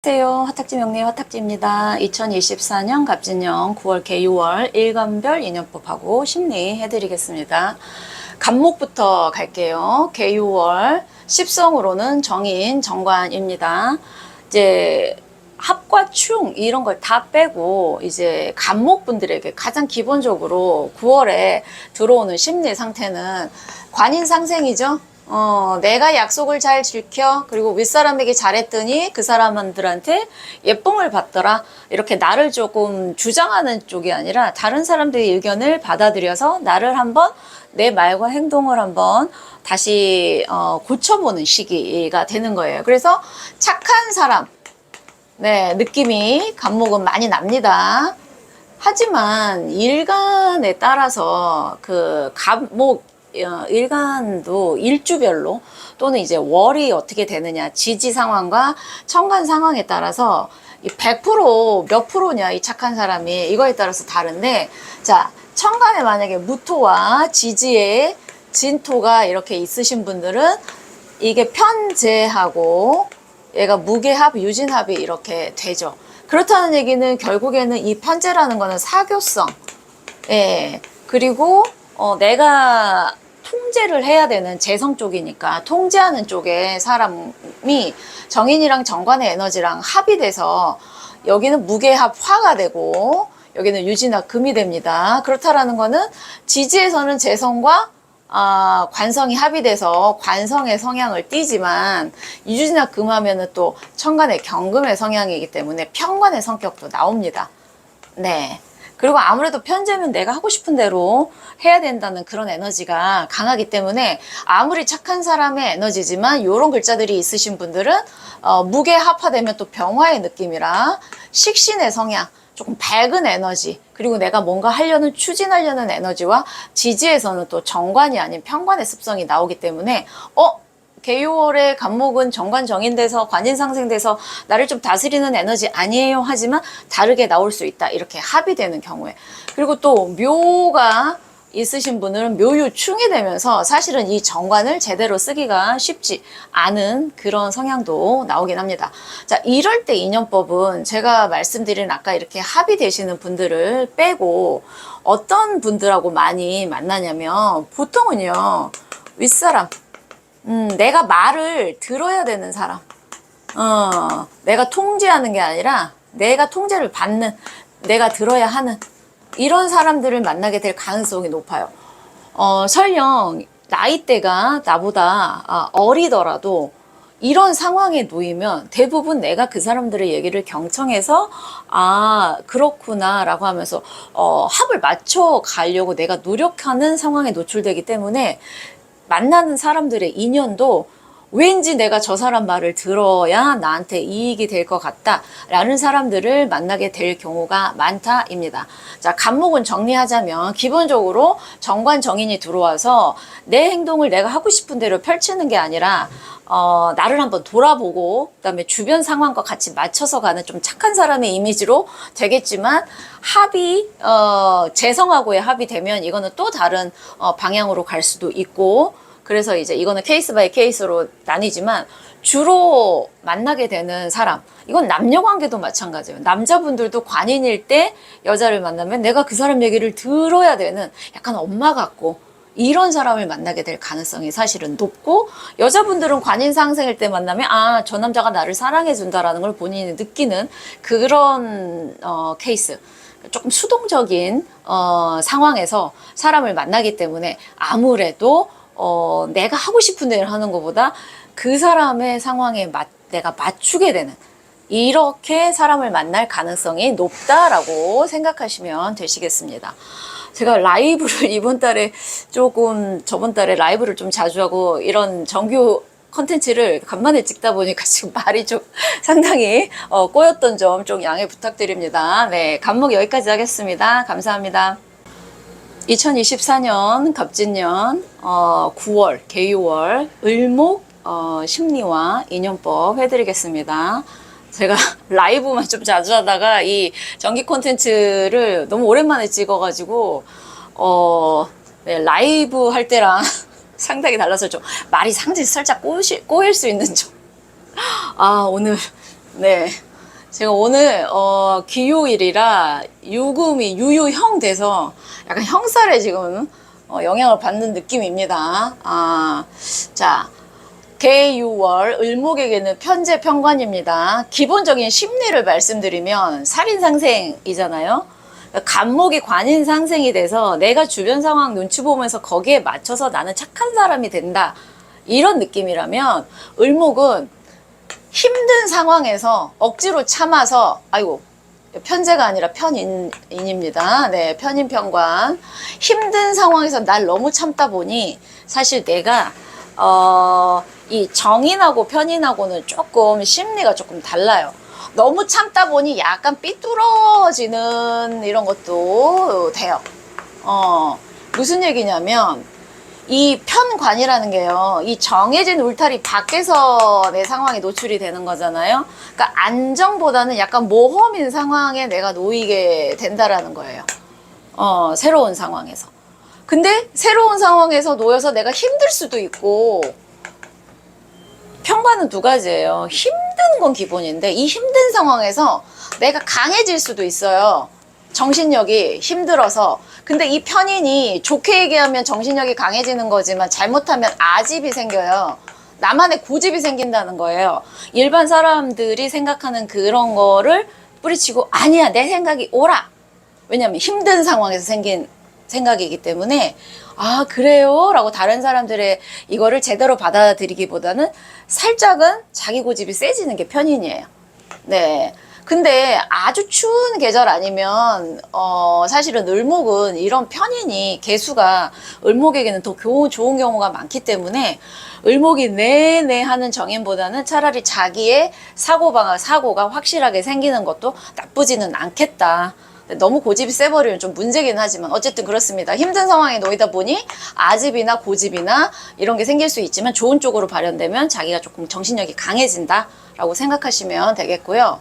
안녕하세요. 화탁지 명리의 화탁지입니다. 2024년 갑진년 9월 개유월 일간별 인연법하고 심리 해드리겠습니다. 간목부터 갈게요. 개유월 10성으로는 정인, 정관입니다. 이제 합과 충 이런 걸 다 빼고 이제 간목분들에게 가장 기본적으로 9월에 들어오는 심리 상태는 관인상생이죠. 내가 약속을 잘 지켜, 그리고 윗사람에게 잘했더니 그 사람들한테 예쁨을 받더라. 이렇게 나를 조금 주장하는 쪽이 아니라 다른 사람들의 의견을 받아들여서 나를 한번 내 말과 행동을 한번 다시 고쳐보는 시기가 되는 거예요. 그래서 착한 사람, 네, 느낌이 간목은 많이 납니다. 하지만 일간에 따라서 그 간목 일간도 일주별로 또는 이제 월이 어떻게 되느냐, 지지 상황과 천간 상황에 따라서 100%몇 프로냐 이 착한 사람이, 이거에 따라서 다른데, 자, 천간에 만약에 무토와 지지에 진토가 이렇게 있으신 분들은 이게 편재하고 얘가 무게합, 유진합이 이렇게 되죠. 그렇다는 얘기는 결국에는 이 편재라는 거는 사교성, 예, 그리고 내가 통제를 해야 되는 재성 쪽이니까 통제하는 쪽에 사람이 정인이랑 정관의 에너지랑 합이 돼서 여기는 무게합 화가 되고 여기는 유진합 금이 됩니다. 그렇다라는 거는 지지에서는 재성과 관성이 합의돼서 관성의 성향을 띠지만 유진합 금하면은 또 천간의 경금의 성향이기 때문에 편관의 성격도 나옵니다. 네. 그리고 아무래도 편재는 내가 하고 싶은 대로 해야 된다는 그런 에너지가 강하기 때문에 아무리 착한 사람의 에너지지만 이런 글자들이 있으신 분들은 무게 합화되면 또 병화의 느낌이라 식신의 성향, 조금 밝은 에너지, 그리고 내가 뭔가 하려는 추진하려는 에너지와 지지에서는 또 정관이 아닌 편관의 습성이 나오기 때문에 개유월의 간목은 정관 정인돼서 관인상생돼서 나를 좀 다스리는 에너지 아니에요 하지만 다르게 나올 수 있다, 이렇게 합의되는 경우에. 그리고 또 묘가 있으신 분은 묘유충이 되면서 사실은 이 정관을 제대로 쓰기가 쉽지 않은 그런 성향도 나오긴 합니다. 자, 이럴 때 인연법은 제가 말씀드린 아까 이렇게 합의되시는 분들을 빼고 어떤 분들하고 많이 만나냐면 보통은요, 윗사람, 내가 말을 들어야 되는 사람, 내가 통제하는 게 아니라 내가 통제를 받는, 내가 들어야 하는 이런 사람들을 만나게 될 가능성이 높아요. 설령 나이대가 나보다 어리더라도 이런 상황에 놓이면 대부분 내가 그 사람들의 얘기를 경청해서 그렇구나 라고 하면서 합을 맞춰 가려고 내가 노력하는 상황에 노출되기 때문에 만나는 사람들의 인연도 왠지 내가 저 사람 말을 들어야 나한테 이익이 될 것 같다 라는 사람들을 만나게 될 경우가 많다입니다. 자, 간목은 정리하자면 기본적으로 정관 정인이 들어와서 내 행동을 내가 하고 싶은 대로 펼치는 게 아니라 나를 한번 돌아보고 그다음에 주변 상황과 같이 맞춰서 가는 좀 착한 사람의 이미지로 되겠지만, 합이 재성하고의 합이 되면 이거는 또 다른 방향으로 갈 수도 있고, 그래서 이제 이거는 케이스 바이 케이스로 나뉘지만 주로 만나게 되는 사람, 이건 남녀 관계도 마찬가지예요. 남자분들도 관인일 때 여자를 만나면 내가 그 사람 얘기를 들어야 되는 약간 엄마 같고 이런 사람을 만나게 될 가능성이 사실은 높고, 여자분들은 관인상생일 때 만나면 저 남자가 나를 사랑해 준다라는 걸 본인이 느끼는 그런 케이스, 조금 수동적인 상황에서 사람을 만나기 때문에 아무래도 내가 하고 싶은 대로 하는 것보다 그 사람의 상황에 내가 맞추게 되는, 이렇게 사람을 만날 가능성이 높다라고 생각하시면 되시겠습니다. 제가 라이브를 이번 달에 조금, 저번 달에 라이브를 좀 자주 하고 이런 정규 컨텐츠를 간만에 찍다 보니까 지금 말이 좀 상당히 꼬였던 점 좀 양해 부탁드립니다. 네, 간목 여기까지 하겠습니다. 감사합니다. 2024년 갑진년 9월 개유월 을목 심리와 인연법 해드리겠습니다. 제가 라이브만 좀 자주 하다가 이 정기 콘텐츠를 너무 오랜만에 찍어가지고 네, 라이브 할 때랑 상당히 달라서 좀 말이 상당히 살짝 꼬일 수 있는 점. 오늘 네, 제가 오늘 기요일이라 유금이 유유형 돼서 약간 형살에 지금 영향을 받는 느낌입니다. 자, 개유월 을목에게는 편재 편관입니다. 기본적인 심리를 말씀드리면 살인상생이잖아요. 간목이 관인상생이 돼서 내가 주변 상황 눈치 보면서 거기에 맞춰서 나는 착한 사람이 된다, 이런 느낌이라면, 을목은 힘든 상황에서 억지로 참아서, 아이고, 편재가 아니라 편인입니다. 네, 편인 편관. 힘든 상황에서 날 너무 참다 보니 사실 내가 이 정인하고 편인하고는 조금 심리가 조금 달라요. 너무 참다 보니 약간 삐뚤어지는 이런 것도 돼요. 무슨 얘기냐면, 이 편관이라는 게요, 이 정해진 울타리 밖에서 내 상황에 노출이 되는 거잖아요. 그러니까 안정보다는 약간 모험인 상황에 내가 놓이게 된다라는 거예요. 새로운 상황에서. 근데 새로운 상황에서 놓여서 내가 힘들 수도 있고, 편관은 두 가지예요. 힘든 건 기본인데 이 힘든 상황에서 내가 강해질 수도 있어요. 정신력이 힘들어서. 근데 이 편인이 좋게 얘기하면 정신력이 강해지는 거지만 잘못하면 아집이 생겨요. 나만의 고집이 생긴다는 거예요. 일반 사람들이 생각하는 그런 거를 뿌리치고, 아니야, 내 생각이 옳아. 왜냐면 힘든 상황에서 생긴 생각이기 때문에, 아, 그래요? 라고 다른 사람들의 이거를 제대로 받아들이기보다는 살짝은 자기 고집이 세지는 게 편인이에요. 네. 근데 아주 추운 계절 아니면 사실은 을목은 이런 편인이, 개수가 을목에게는 더 좋은 경우가 많기 때문에 을목이 네네 하는 정인보다는 차라리 자기의 사고가 확실하게 생기는 것도 나쁘지는 않겠다. 너무 고집이 세버리면 좀 문제긴 하지만 어쨌든 그렇습니다. 힘든 상황에 놓이다 보니 아집이나 고집이나 이런 게 생길 수 있지만 좋은 쪽으로 발현되면 자기가 조금 정신력이 강해진다 라고 생각하시면 되겠고요.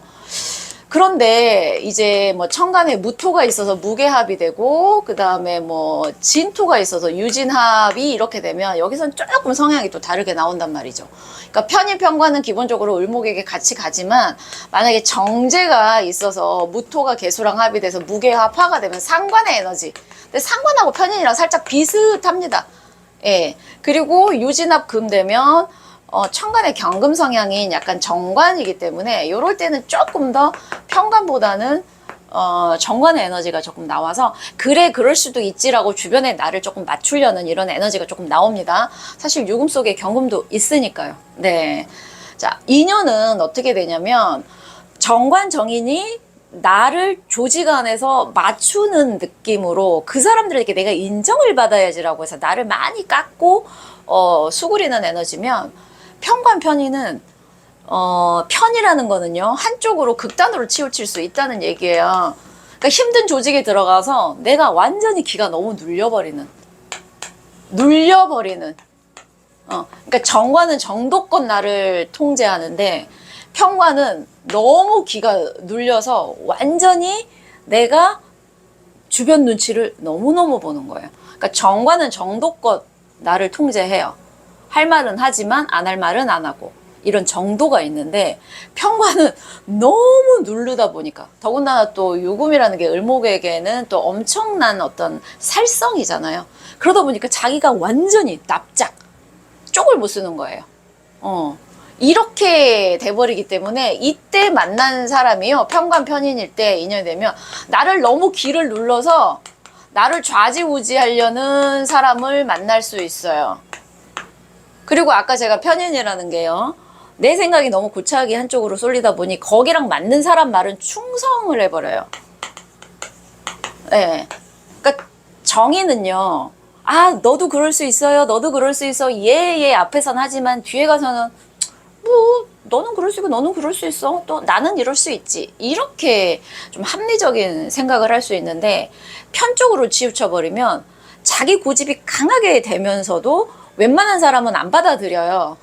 그런데 이제 뭐 천간에 무토가 있어서 무게합이 되고, 그 다음에 뭐 진토가 있어서 유진합이 이렇게 되면 여기서는 조금 성향이 또 다르게 나온단 말이죠. 그러니까 편인 편관은 기본적으로 을목에게 같이 가지만, 만약에 정제가 있어서 무토가 개수랑 합이 돼서 무게합화가 되면 상관의 에너지. 근데 상관하고 편인이랑 살짝 비슷합니다. 예. 그리고 유진합 금 되면 천간의 경금 성향인 약간 정관이기 때문에 이럴 때는 조금 더 편관보다는 정관의 에너지가 조금 나와서, 그래 그럴 수도 있지라고 주변에 나를 조금 맞추려는 이런 에너지가 조금 나옵니다. 사실 유금 속에 경금도 있으니까요. 네. 자, 인연은 어떻게 되냐면, 정관 정인이 나를 조직 안에서 맞추는 느낌으로 그 사람들에게 내가 인정을 받아야지라고 해서 나를 많이 깎고 수그리는 에너지면, 편관 편인은 편이라는 거는요, 한쪽으로 극단으로 치우칠 수 있다는 얘기예요. 그러니까 힘든 조직에 들어가서 내가 완전히 기가 너무 눌려버리는 그러니까 정관은 정도껏 나를 통제하는데, 편관은 너무 기가 눌려서 완전히 내가 주변 눈치를 너무너무 보는 거예요. 그러니까 정관은 정도껏 나를 통제해요. 할 말은 하지만 안 할 말은 안 하고, 이런 정도가 있는데, 편관은 너무 누르다 보니까, 더군다나 또 유금이라는 게 을목에게는 또 엄청난 어떤 살성이잖아요. 그러다 보니까 자기가 완전히 납작 쪽을 못 쓰는 거예요. 이렇게 돼버리기 때문에 이때 만난 사람이요, 편관 편인일 때 인연이 되면 나를 너무 기를 눌러서 나를 좌지우지하려는 사람을 만날 수 있어요. 그리고 아까 제가 편인이라는 게요, 내 생각이 너무 고차하게 한쪽으로 쏠리다 보니 거기랑 맞는 사람 말은 충성을 해버려요. 네. 그러니까 정의는요, 아, 너도 그럴 수 있어요, 너도 그럴 수 있어, 얘 앞에서는 하지만 뒤에 가서는 뭐 너는 그럴 수 있고 너는 그럴 수 있어, 또 나는 이럴 수 있지, 이렇게 좀 합리적인 생각을 할 수 있는데, 편쪽으로 치우쳐버리면 자기 고집이 강하게 되면서도 웬만한 사람은 안 받아들여요.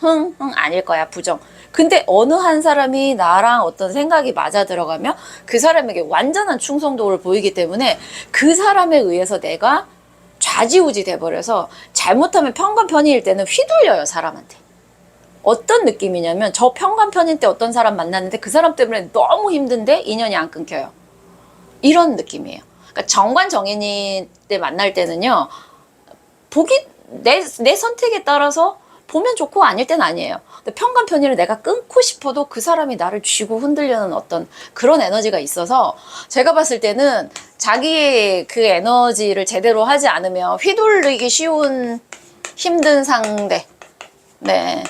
아닐 거야, 부정. 근데 어느 한 사람이 나랑 어떤 생각이 맞아 들어가면 그 사람에게 완전한 충성도를 보이기 때문에 그 사람에 의해서 내가 좌지우지 돼버려서, 잘못하면 편관 편의일 때는 휘둘려요, 사람한테. 어떤 느낌이냐면 저 평간편인 때 어떤 사람 만났는데 그 사람 때문에 너무 힘든데 인연이 안 끊겨요. 이런 느낌이에요. 그러니까 정관 정인이 때 만날 때는요. 보기 내 선택에 따라서 보면 좋고 아닐 땐 아니에요. 근데 평간편의를 내가 끊고 싶어도 그 사람이 나를 쥐고 흔들려는 어떤 그런 에너지가 있어서 제가 봤을 때는 자기의 그 에너지를 제대로 하지 않으면 휘둘리기 쉬운 힘든 상대. 네.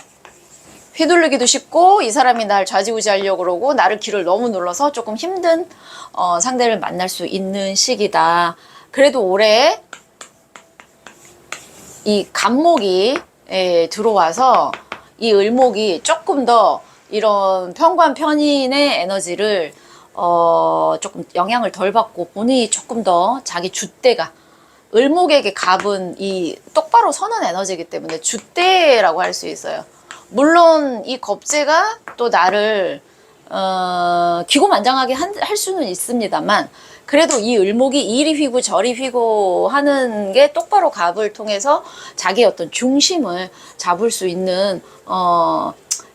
휘둘리기도 쉽고 이 사람이 날 좌지우지하려고 그러고 나를 길을 너무 눌러서 조금 힘든 상대를 만날 수 있는 시기다. 그래도 올해 이 간목이 들어와서 이 을목이 조금 더 이런 편관 편인의 에너지를 조금 영향을 덜 받고 본인이 조금 더 자기 줏대가 을목에게 갑은 이 똑바로 서는 에너지이기 때문에 줏대라고 할 수 있어요. 물론 이 겁재가 또 나를 기고만장하게 할 수는 있습니다만 그래도 이 을목이 이리 휘고 저리 휘고 하는 게 똑바로 갑을 통해서 자기의 어떤 중심을 잡을 수 있는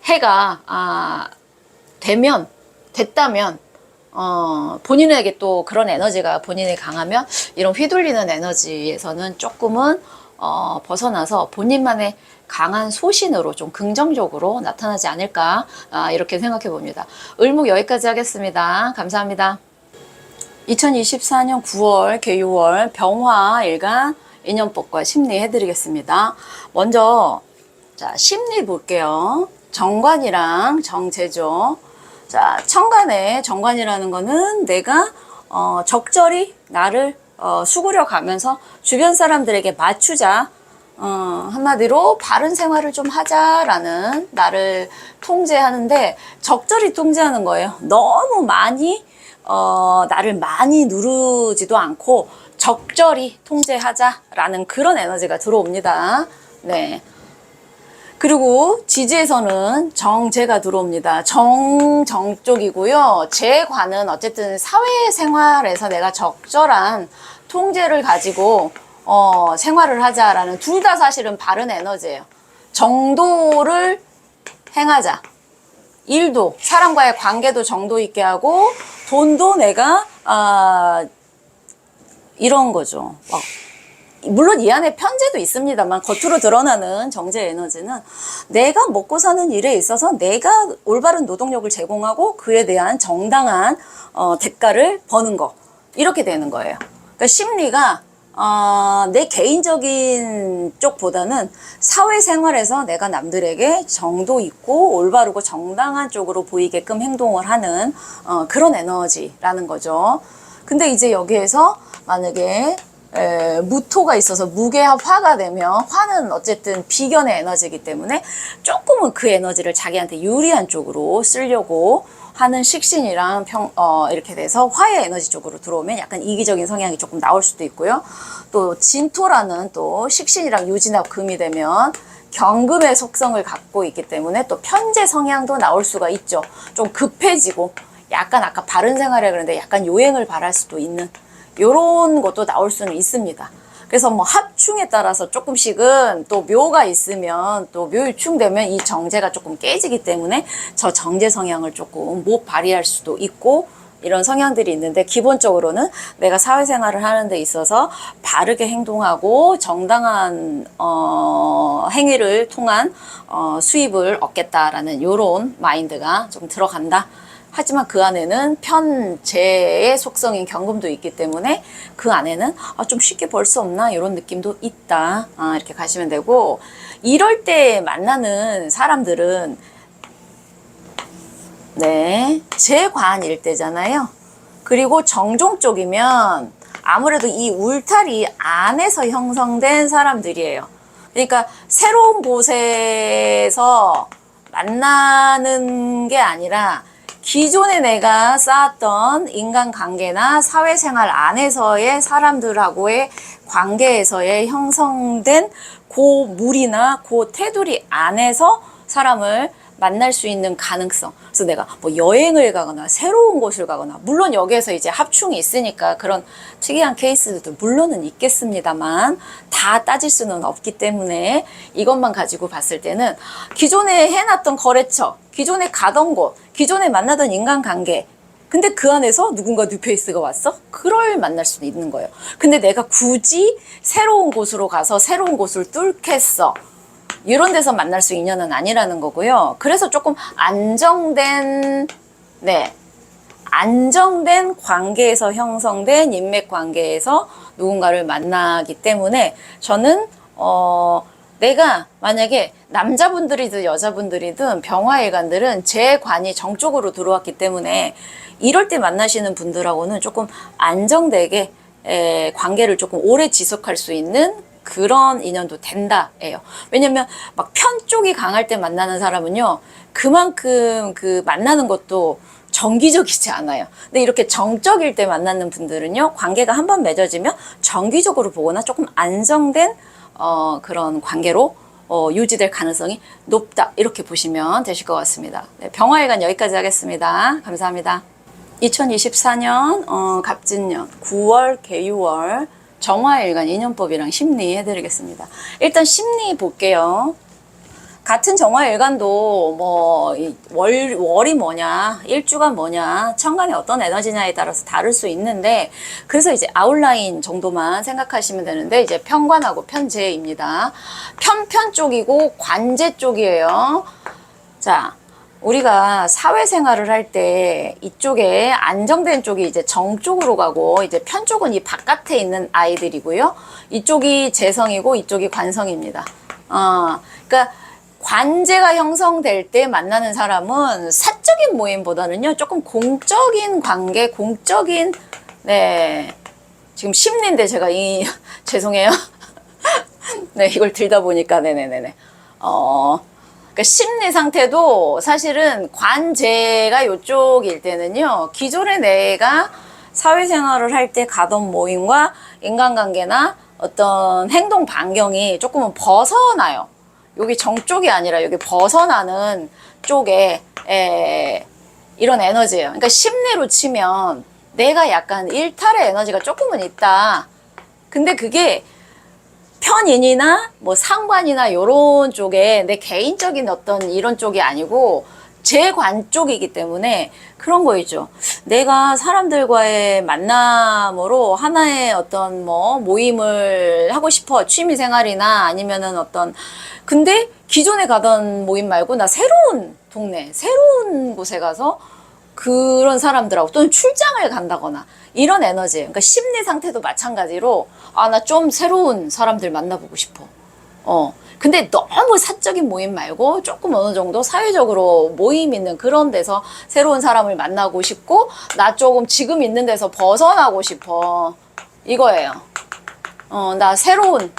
해가 됐다면 본인에게 또 그런 에너지가 본인이 강하면 이런 휘둘리는 에너지에서는 조금은 벗어나서 본인만의 강한 소신으로 좀 긍정적으로 나타나지 않을까 이렇게 생각해 봅니다. 을목 여기까지 하겠습니다. 감사합니다. 2024년 9월 개유월 병화일간 인연법과 심리 해드리겠습니다. 먼저 자 심리 볼게요. 정관이랑 정제죠. 자 천간에 정관이라는 거는 내가 적절히 나를 수그려 가면서 주변 사람들에게 맞추자. 한마디로 바른 생활을 좀 하자라는 나를 통제하는데 적절히 통제하는 거예요. 너무 많이 나를 많이 누르지도 않고 적절히 통제하자라는 그런 에너지가 들어옵니다. 네. 그리고 지지에서는 정제가 들어옵니다. 정 쪽이고요. 제관은 어쨌든 사회생활에서 내가 적절한 통제를 가지고 생활을 하자라는 둘 다 사실은 바른 에너지예요. 정도를 행하자. 일도 사람과의 관계도 정도 있게 하고 돈도 내가 이런 거죠. 물론 이 안에 편제도 있습니다만 겉으로 드러나는 정제 에너지는 내가 먹고 사는 일에 있어서 내가 올바른 노동력을 제공하고 그에 대한 정당한 대가를 버는 거 이렇게 되는 거예요. 그러니까 심리가 내 개인적인 쪽보다는 사회생활에서 내가 남들에게 정도 있고 올바르고 정당한 쪽으로 보이게끔 행동을 하는 그런 에너지라는 거죠. 근데 이제 여기에서 만약에 무토가 있어서 무게합 화가 되면 화는 어쨌든 비견의 에너지이기 때문에 조금은 그 에너지를 자기한테 유리한 쪽으로 쓰려고 하는 식신이랑 이렇게 돼서 화의 에너지 쪽으로 들어오면 약간 이기적인 성향이 조금 나올 수도 있고요. 또 진토라는 또 식신이랑 유진합 금이 되면 경금의 속성을 갖고 있기 때문에 또 편재 성향도 나올 수가 있죠. 좀 급해지고 약간 아까 바른 생활에 그러는데 약간 요행을 바랄 수도 있는 요런 것도 나올 수는 있습니다. 그래서 뭐 합충에 따라서 조금씩은 또 묘가 있으면 또 묘일충되면 이 정제가 조금 깨지기 때문에 저 정제 성향을 조금 못 발휘할 수도 있고 이런 성향들이 있는데 기본적으로는 내가 사회생활을 하는 데 있어서 바르게 행동하고 정당한 행위를 통한 수입을 얻겠다라는 요런 마인드가 좀 들어간다. 하지만 그 안에는 편재의 속성인 경금도 있기 때문에 그 안에는 좀 쉽게 벌 수 없나 이런 느낌도 있다. 이렇게 가시면 되고 이럴 때 만나는 사람들은 네 재관일 때잖아요. 그리고 정종 쪽이면 아무래도 이 울타리 안에서 형성된 사람들이에요. 그러니까 새로운 곳에서 만나는 게 아니라 기존에 내가 쌓았던 인간관계나 사회생활 안에서의 사람들하고의 관계에서의 형성된 그 물이나 그 테두리 안에서 사람을 만날 수 있는 가능성. 그래서 내가 뭐 여행을 가거나 새로운 곳을 가거나, 물론 여기에서 이제 합충이 있으니까 그런 특이한 케이스들도 물론은 있겠습니다만 다 따질 수는 없기 때문에 이것만 가지고 봤을 때는 기존에 해놨던 거래처, 기존에 가던 곳, 기존에 만나던 인간관계, 근데 그 안에서 누군가 뉴페이스가 왔어? 그럴 만날 수도 있는 거예요. 근데 내가 굳이 새로운 곳으로 가서 새로운 곳을 뚫겠어, 이런 데서 만날 수 인연은 아니라는 거고요. 그래서 조금 안정된, 네, 안정된 관계에서 형성된 인맥 관계에서 누군가를 만나기 때문에 저는 내가 만약에 남자분들이든 여자분들이든 병화일관들은 제 관이 정쪽으로 들어왔기 때문에 이럴 때 만나시는 분들하고는 조금 안정되게 관계를 조금 오래 지속할 수 있는 그런 인연도 된다예요. 왜냐면 막 편 쪽이 강할 때 만나는 사람은요, 그만큼 그 만나는 것도 정기적이지 않아요. 근데 이렇게 정적일 때 만나는 분들은요, 관계가 한번 맺어지면 정기적으로 보거나 조금 안정된 그런 관계로 유지될 가능성이 높다, 이렇게 보시면 되실 것 같습니다. 네, 병화일간 여기까지 하겠습니다. 감사합니다. 2024년 갑진년 9월 개유월 정화일간 인연법이랑 심리 해드리겠습니다. 일단 심리 볼게요. 같은 정화일간도 뭐 월이 뭐냐, 일주가 뭐냐, 천간이 어떤 에너지냐에 따라서 다를 수 있는데, 그래서 이제 아웃라인 정도만 생각하시면 되는데, 이제 편관하고 편재입니다. 편 쪽이고 관재 쪽이에요. 자, 우리가 사회생활을 할 때 이쪽에 안정된 쪽이 이제 정 쪽으로 가고, 이제 편 쪽은 이 바깥에 있는 아이들이고요. 이쪽이 재성이고 이쪽이 관성입니다. 그러니까 관제가 형성될 때 만나는 사람은 사적인 모임보다는요, 조금 공적인 관계, 공적인, 네, 지금 심리인데 제가 죄송해요. 네, 이걸 들다 보니까, 네네네네. 그러니까 심리 상태도 사실은 관제가 이쪽일 때는요, 기존에 내가 사회생활을 할 때 가던 모임과 인간관계나 어떤 행동 반경이 조금은 벗어나요. 여기 정쪽이 아니라 여기 벗어나는 쪽에 이런 에너지예요. 그러니까 심리로 치면 내가 약간 일탈의 에너지가 조금은 있다. 근데 그게 편인이나 뭐 상관이나 요런 쪽에 내 개인적인 어떤 이런 쪽이 아니고 제 관 쪽이기 때문에 그런 거 있죠. 내가 사람들과의 만남으로 하나의 어떤 뭐 모임을 하고 싶어. 취미 생활이나 아니면은 어떤, 근데 기존에 가던 모임 말고 나 새로운 동네, 새로운 곳에 가서 그런 사람들하고 또는 출장을 간다거나 이런 에너지. 그러니까 심리 상태도 마찬가지로 나 좀 새로운 사람들 만나보고 싶어. 근데 너무 사적인 모임 말고 조금 어느 정도 사회적으로 모임 있는 그런 데서 새로운 사람을 만나고 싶고, 나 조금 지금 있는 데서 벗어나고 싶어, 이거예요. 나 새로운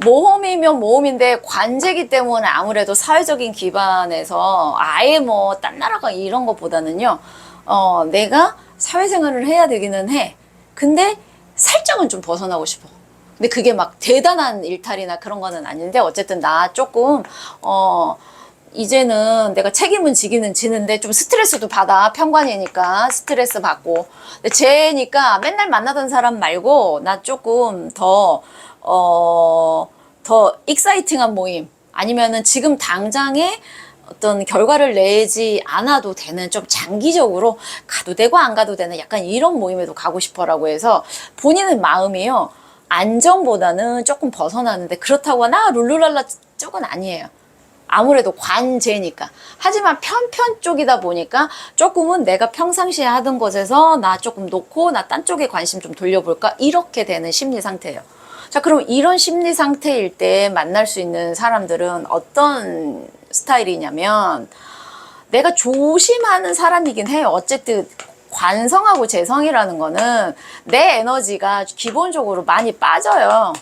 모험이면 모험인데 관제기 때문에 아무래도 사회적인 기반에서 아예 뭐 딴 나라가 이런 것보다는요, 내가 사회생활을 해야 되기는 해. 근데 살짝은 좀 벗어나고 싶어. 근데 그게 막 대단한 일탈이나 그런 거는 아닌데, 어쨌든 나 조금 이제는 내가 책임은 지기는 지는데 좀 스트레스도 받아. 편관이니까 스트레스 받고. 근데 쟤니까 맨날 만나던 사람 말고 나 조금 더 익사이팅한 모임, 아니면은 지금 당장에 어떤 결과를 내지 않아도 되는, 좀 장기적으로 가도 되고 안 가도 되는 약간 이런 모임에도 가고 싶어라고 해서 본인의 마음이요, 안정보다는 조금 벗어나는데, 그렇다고 나 룰루랄라 쪽은 아니에요. 아무래도 관제니까. 하지만 편편 쪽이다 보니까 조금은 내가 평상시에 하던 것에서 나 조금 놓고 나 딴 쪽에 관심 좀 돌려볼까, 이렇게 되는 심리 상태예요. 자, 그럼 이런 심리 상태일 때 만날 수 있는 사람들은 어떤 스타일이냐면, 내가 조심하는 사람이긴 해요. 어쨌든 관성하고 재성이라는 거는 내 에너지가 기본적으로 많이 빠져요.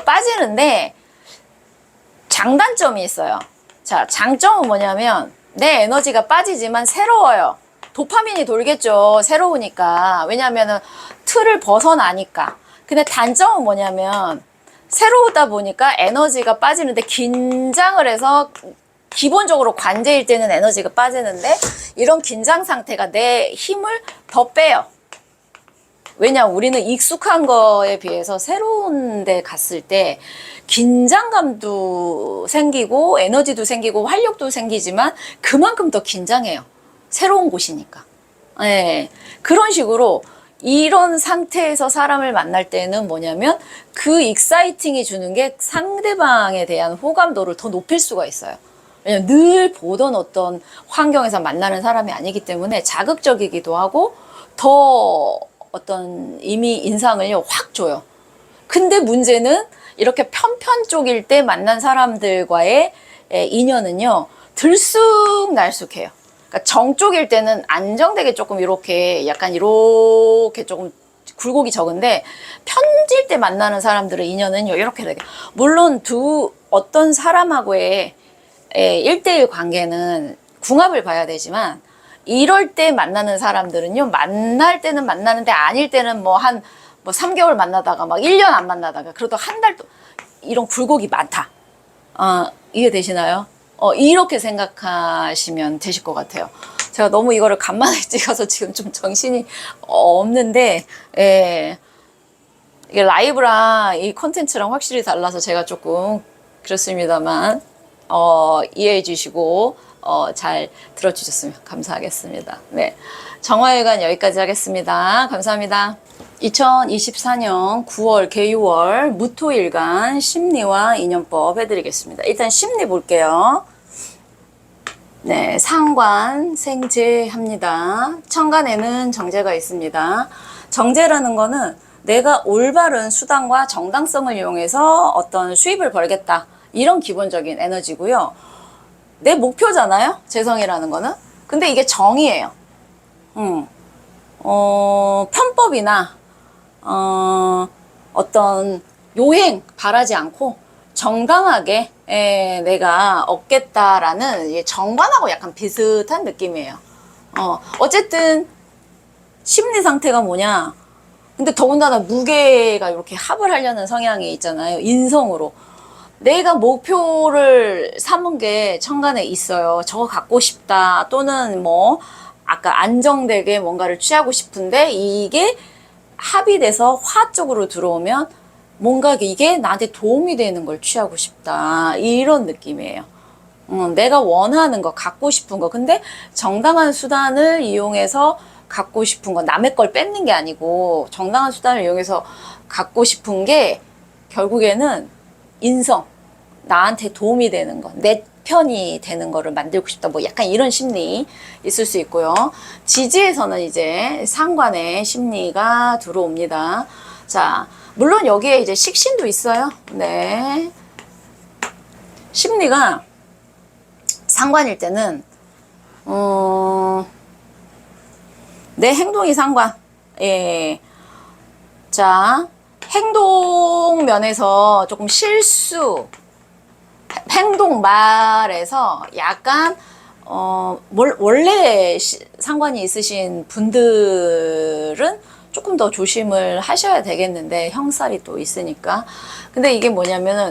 빠지는데 장단점이 있어요. 자, 장점은 뭐냐면 내 에너지가 빠지지만 새로워요. 도파민이 돌겠죠. 새로우니까. 왜냐하면은 틀을 벗어나니까. 근데 단점은 뭐냐면 새로우다 보니까 에너지가 빠지는데 긴장을 해서 기본적으로 관제일 때는 에너지가 빠지는데 이런 긴장 상태가 내 힘을 더 빼요. 왜냐, 우리는 익숙한 거에 비해서 새로운 데 갔을 때 긴장감도 생기고 에너지도 생기고 활력도 생기지만 그만큼 더 긴장해요. 새로운 곳이니까. 네. 그런 식으로 이런 상태에서 사람을 만날 때는 뭐냐면 그 익사이팅이 주는 게 상대방에 대한 호감도를 더 높일 수가 있어요. 왜냐면 늘 보던 어떤 환경에서 만나는 사람이 아니기 때문에 자극적이기도 하고 더 어떤 이미 인상을 확 줘요. 근데 문제는 이렇게 편편 쪽일 때 만난 사람들과의 인연은요, 들쑥날쑥해요. 그러니까 정 쪽일 때는 안정되게 조금 이렇게 약간 이렇게 조금 굴곡이 적은데 편질 때 만나는 사람들의 인연은요, 이렇게 되게. 물론 어떤 사람하고의 1대1 관계는 궁합을 봐야 되지만 이럴 때 만나는 사람들은요, 만날 때는 만나는데 아닐 때는 뭐 3개월 만나다가 막 1년 안 만나다가 그러다 한 달 이런 굴곡이 많다. 이해되시나요? 이렇게 생각하시면 되실 것 같아요. 제가 너무 이거를 간만에 찍어서 지금 좀 정신이 없는데, 예. 이게 라이브랑 이 콘텐츠랑 확실히 달라서 제가 조금 그렇습니다만, 이해해 주시고, 잘 들어주셨으면 감사하겠습니다. 네. 정화일관 여기까지 하겠습니다. 감사합니다. 2024년 9월 개유월 무토일간 심리와 인연법 해드리겠습니다. 일단 심리 볼게요. 네, 상관, 생재 합니다. 천간에는 정제가 있습니다. 정제라는 거는 내가 올바른 수단과 정당성을 이용해서 어떤 수입을 벌겠다. 이런 기본적인 에너지고요. 내 목표잖아요? 재성이라는 거는. 근데 이게 정이에요. 편법이나 어떤 요행 바라지 않고 정당하게 내가 얻겠다라는 정관하고 약간 비슷한 느낌이에요. 어쨌든 심리 상태가 뭐냐? 근데 더군다나 무게가 이렇게 합을 하려는 성향이 있잖아요. 인성으로. 내가 목표를 삼은 게 천간에 있어요. 저거 갖고 싶다. 또는 뭐 아까 안정되게 뭔가를 취하고 싶은데 이게 합의돼서 화 쪽으로 들어오면 뭔가 이게 나한테 도움이 되는 걸 취하고 싶다. 이런 느낌이에요. 내가 원하는 거, 갖고 싶은 거. 근데 정당한 수단을 이용해서 갖고 싶은 거, 남의 걸 뺏는 게 아니고 정당한 수단을 이용해서 갖고 싶은 게 결국에는 인성, 나한테 도움이 되는 거, 내 편이 되는 거를 만들고 싶다. 뭐 약간 이런 심리 있을 수 있고요. 지지에서는 이제 상관의 심리가 들어옵니다. 자, 물론 여기에 이제 식신도 있어요. 네. 심리가 상관일 때는, 내 행동이 상관. 예. 자, 행동 면에서 조금 실수, 행동 말에서 약간 원래 상관이 있으신 분들은 조금 더 조심을 하셔야 되겠는데 형살이 또 있으니까. 근데 이게 뭐냐면은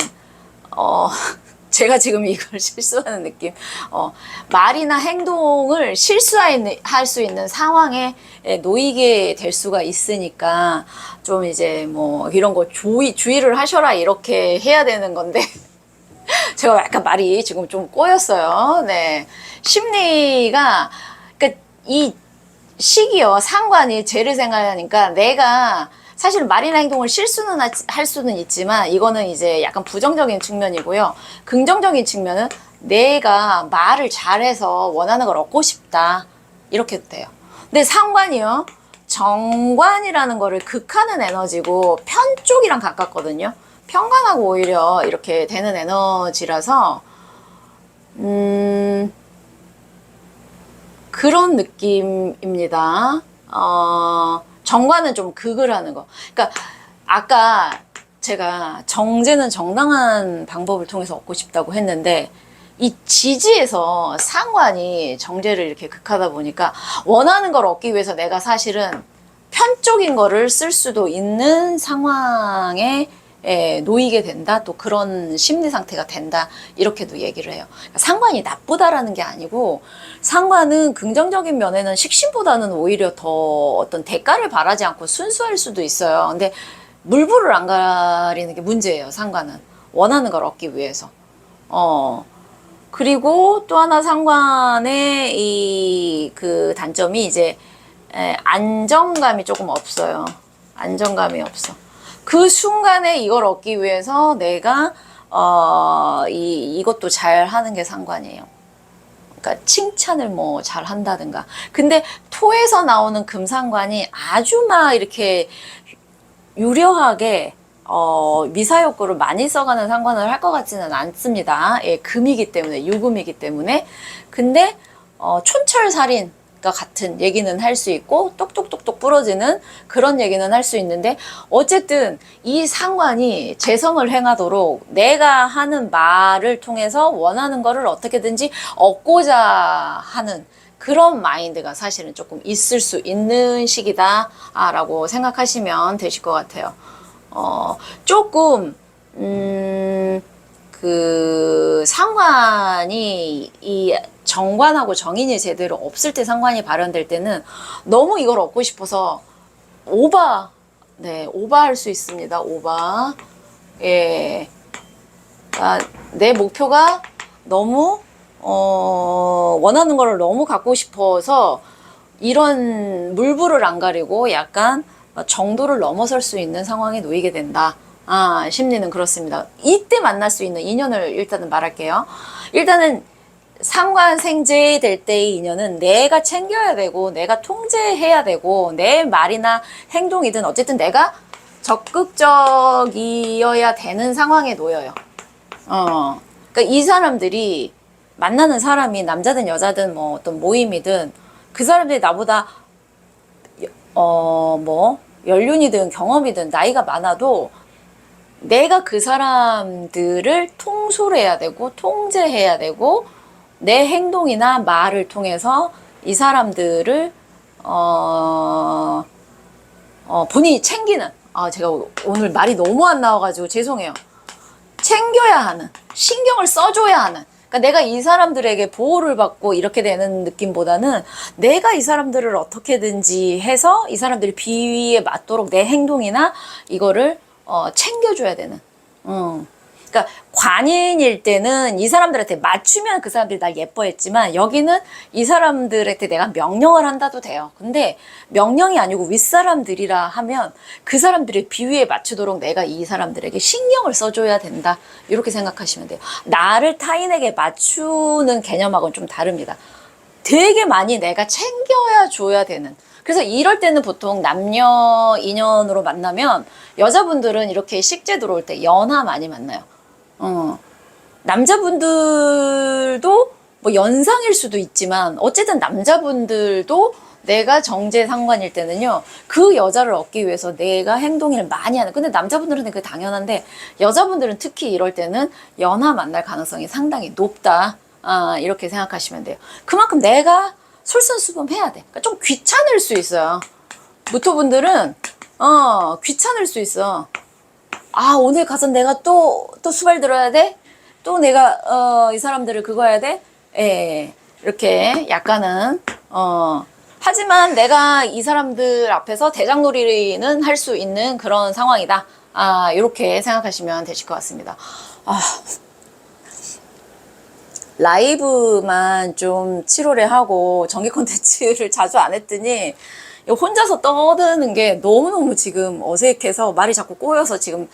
제가 지금 이걸 실수하는 느낌. 말이나 행동을 실수할 수 있는 상황에 놓이게 될 수가 있으니까 좀 이제 뭐 이런 거 주의를 하셔라 이렇게 해야 되는 건데 제가 약간 말이 지금 좀 꼬였어요. 네. 심리가, 그러니까 이 시기요, 상관이 죄를 생각하니까 내가 사실 말이나 행동을 실수는 할 수는 있지만 이거는 이제 약간 부정적인 측면이고요. 긍정적인 측면은 내가 말을 잘해서 원하는 걸 얻고 싶다. 이렇게 돼요. 근데 상관이요, 정관이라는 거를 극하는 에너지고 편 쪽이랑 가깝거든요. 편관하고 오히려 이렇게 되는 에너지라서 그런 느낌입니다. 정관은 좀 극을 하는 거. 그러니까 아까 제가 정제는 정당한 방법을 통해서 얻고 싶다고 했는데 이 지지에서 상관이 정제를 이렇게 극하다 보니까 원하는 걸 얻기 위해서 내가 사실은 편적인 거를 쓸 수도 있는 상황에 놓이게 된다. 또 그런 심리 상태가 된다. 이렇게도 얘기를 해요. 그러니까 상관이 나쁘다라는 게 아니고 상관은 긍정적인 면에는 식신보다는 오히려 더 어떤 대가를 바라지 않고 순수할 수도 있어요. 근데 물불을 안 가리는 게 문제예요. 상관은 원하는 걸 얻기 위해서. 그리고 또 하나 상관의 이 그 단점이 이제 안정감이 조금 없어요. 안정감이 없어. 그 순간에 이걸 얻기 위해서 내가 이것도 잘 하는 게 상관이에요. 그러니까 칭찬을 뭐 잘 한다든가. 근데 토에서 나오는 금상관이 아주 막 이렇게 유려하게 미사역구를 많이 써가는 상관을 할 것 같지는 않습니다. 예, 금이기 때문에, 유금이기 때문에. 근데 촌철살인과 같은 얘기는 할 수 있고 똑똑똑똑 부러지는 그런 얘기는 할 수 있는데, 어쨌든 이 상관이 재성을 행하도록 내가 하는 말을 통해서 원하는 거를 어떻게든지 얻고자 하는 그런 마인드가 사실은 조금 있을 수 있는 시기다 라고 생각하시면 되실 것 같아요. 조금 그 상관이 이 정관하고 정인이 제대로 없을 때 상관이 발현될 때는 너무 이걸 얻고 싶어서 오버할 수 있습니다. 오버. 예. 그러니까 내 목표가 너무 원하는 거를 너무 갖고 싶어서 이런 물불을 안 가리고 약간 정도를 넘어설 수 있는 상황에 놓이게 된다. 심리는 그렇습니다. 이때 만날 수 있는 인연을 일단은 말할게요. 일단은 상관생제 될 때의 인연은 내가 챙겨야 되고 내가 통제해야 되고 내 말이나 행동이든 어쨌든 내가 적극적이어야 되는 상황에 놓여요. 그러니까 이 사람들이 만나는 사람이 남자든 여자든 뭐 어떤 모임이든 그 사람들이 나보다 뭐 연륜이든 경험이든 나이가 많아도 내가 그 사람들을 통솔해야 되고 통제해야 되고 내 행동이나 말을 통해서 이 사람들을 본인이 챙기는, 제가 오늘 말이 너무 안 나와가지고 죄송해요. 챙겨야 하는, 신경을 써줘야 하는. 그러니까 내가 이 사람들에게 보호를 받고 이렇게 되는 느낌보다는 내가 이 사람들을 어떻게든지 해서 이 사람들이 비위에 맞도록 내 행동이나 이거를 챙겨줘야 되는. 그러니까 관인일 때는 이 사람들한테 맞추면 그 사람들이 날 예뻐했지만 여기는 이 사람들한테 내가 명령을 한다도 돼요. 근데 명령이 아니고 윗사람들이라 하면 그 사람들의 비위에 맞추도록 내가 이 사람들에게 신경을 써줘야 된다. 이렇게 생각하시면 돼요. 나를 타인에게 맞추는 개념하고는 좀 다릅니다. 되게 많이 내가 챙겨야 줘야 되는. 그래서 이럴 때는 보통 남녀 인연으로 만나면 여자분들은 이렇게 식재 들어올 때 연하 많이 만나요. 남자분들도 뭐 연상일 수도 있지만 어쨌든 남자분들도 내가 정제 상관일 때는요, 그 여자를 얻기 위해서 내가 행동을 많이 하는. 근데 남자분들은 그게 당연한데 여자분들은 특히 이럴 때는 연하 만날 가능성이 상당히 높다. 이렇게 생각하시면 돼요. 그만큼 내가 솔선수범해야 돼. 그러니까 좀 귀찮을 수 있어요. 무토분들은 귀찮을 수 있어. 오늘 가서 내가 또 수발 들어야 돼? 또 내가 이 사람들을 그거 해야 돼? 예, 이렇게 약간은 하지만 내가 이 사람들 앞에서 대장놀이는 할 수 있는 그런 상황이다. 이렇게 생각하시면 되실 것 같습니다. 라이브만 좀 7월에 하고 정기 콘텐츠를 자주 안 했더니 혼자서 떠드는 게 너무너무 지금 어색해서 말이 자꾸 꼬여서 지금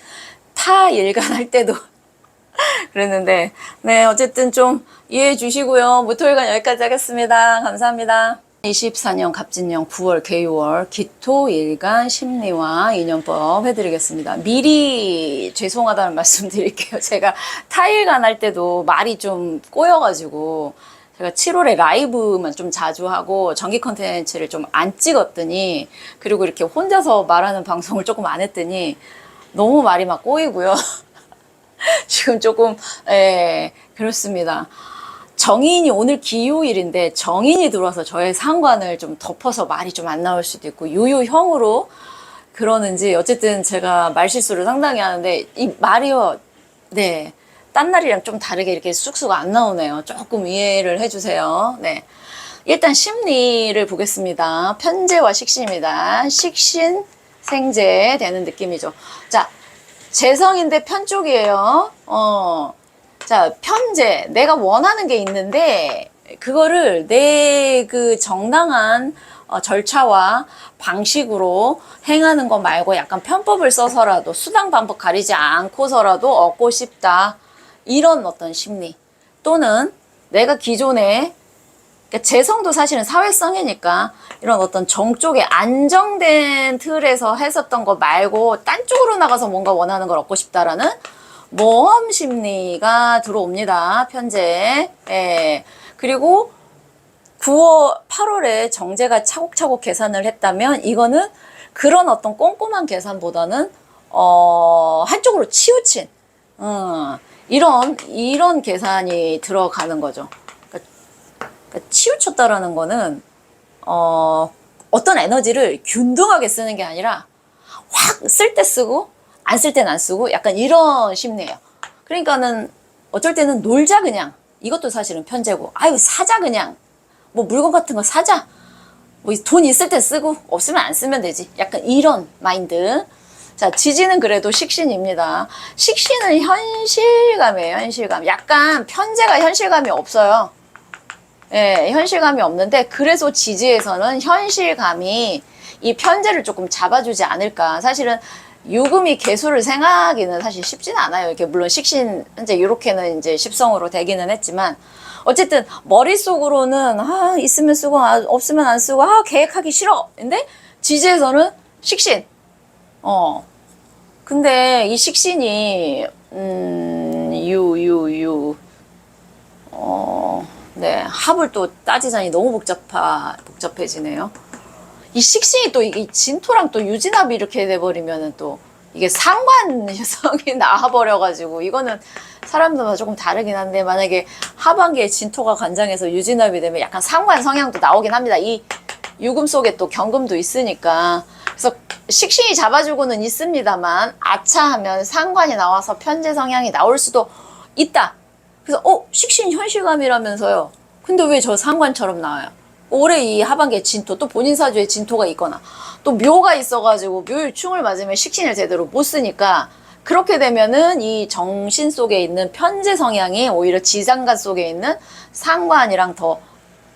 타 일간 할 때도 그랬는데, 네, 어쨌든 좀 이해해 주시고요. 무토일간 여기까지 하겠습니다. 감사합니다. 24년 갑진년 9월 개유월 기토일간 심리와 인연법 해드리겠습니다. 미리 죄송하다는 말씀 드릴게요. 제가 타일간 할 때도 말이 좀 꼬여가지고 제가 7월에 라이브만 좀 자주 하고 정기 컨텐츠를 좀 안 찍었더니, 그리고 이렇게 혼자서 말하는 방송을 조금 안 했더니 너무 말이 막 꼬이고요. 지금 조금 그렇습니다. 정인이 오늘 기요일인데 정인이 들어와서 저의 상관을 좀 덮어서 말이 좀 안 나올 수도 있고 유유형으로 그러는지 어쨌든 제가 말실수를 상당히 하는데 이 말이요. 네. 딴 날이랑 좀 다르게 이렇게 쑥쑥 안 나오네요. 조금 이해를 해주세요. 네. 일단 심리를 보겠습니다. 편재와 식신입니다. 식신, 생재 되는 느낌이죠. 자, 재성인데 편 쪽이에요. 자, 편재. 내가 원하는 게 있는데, 그거를 내 그 정당한 절차와 방식으로 행하는 거 말고 약간 편법을 써서라도 수당 방법 가리지 않고서라도 얻고 싶다. 이런 어떤 심리. 또는 내가 기존에 그러니까 재성도 사실은 사회성이니까 이런 어떤 정 쪽에 안정된 틀에서 했었던 거 말고 딴 쪽으로 나가서 뭔가 원하는 걸 얻고 싶다라는 모험 심리가 들어옵니다. 편재. 예. 그리고 8월에 정제가 차곡차곡 계산을 했다면 이거는 그런 어떤 꼼꼼한 계산보다는 한쪽으로 치우친 이런 계산이 들어가는 거죠. 그러니까 치우쳤다라는 거는 어떤 에너지를 균등하게 쓰는 게 아니라 확 쓸 때 쓰고 안 쓸 때는 안 쓰고 약간 이런 심리예요. 그러니까는 어쩔 때는 놀자 그냥. 이것도 사실은 편재고. 아유 사자 그냥. 뭐 물건 같은 거 사자. 뭐 돈 있을 때 쓰고 없으면 안 쓰면 되지. 약간 이런 마인드. 자, 지지는 그래도 식신입니다. 식신은 현실감이에요. 현실감. 약간 편재가 현실감이 없어요. 예, 현실감이 없는데 그래서 지지에서는 현실감이 이 편재를 조금 잡아주지 않을까. 사실은 유금이 개수를 생각하기는 사실 쉽지는 않아요. 이렇게 물론 식신 현재 이렇게는 이제 십성으로 되기는 했지만 어쨌든 머릿속으로는 있으면 쓰고 없으면 안 쓰고 계획하기 싫어. 근데 지지에서는 식신. 근데 이 식신이 네, 합을 또 따지자니 너무 복잡해지네요. 이 식신이 또 이게 진토랑 또 유진합이 이렇게 돼버리면은 또 이게 상관성이 나와버려가지고 이거는 사람들마다 조금 다르긴 한데 만약에 하반기에 진토가 관장해서 유진합이 되면 약간 상관 성향도 나오긴 합니다. 이 유금 속에 또 경금도 있으니까. 그래서 식신이 잡아주고는 있습니다만 아차하면 상관이 나와서 편재 성향이 나올 수도 있다. 그래서 식신 현실감이라면서요. 근데 왜 저 상관처럼 나와요? 올해 이 하반기에 진토 또 본인 사주에 진토가 있거나 또 묘가 있어가지고 묘일충을 맞으면 식신을 제대로 못 쓰니까 그렇게 되면은 이 정신 속에 있는 편재 성향이 오히려 지상간 속에 있는 상관이랑 더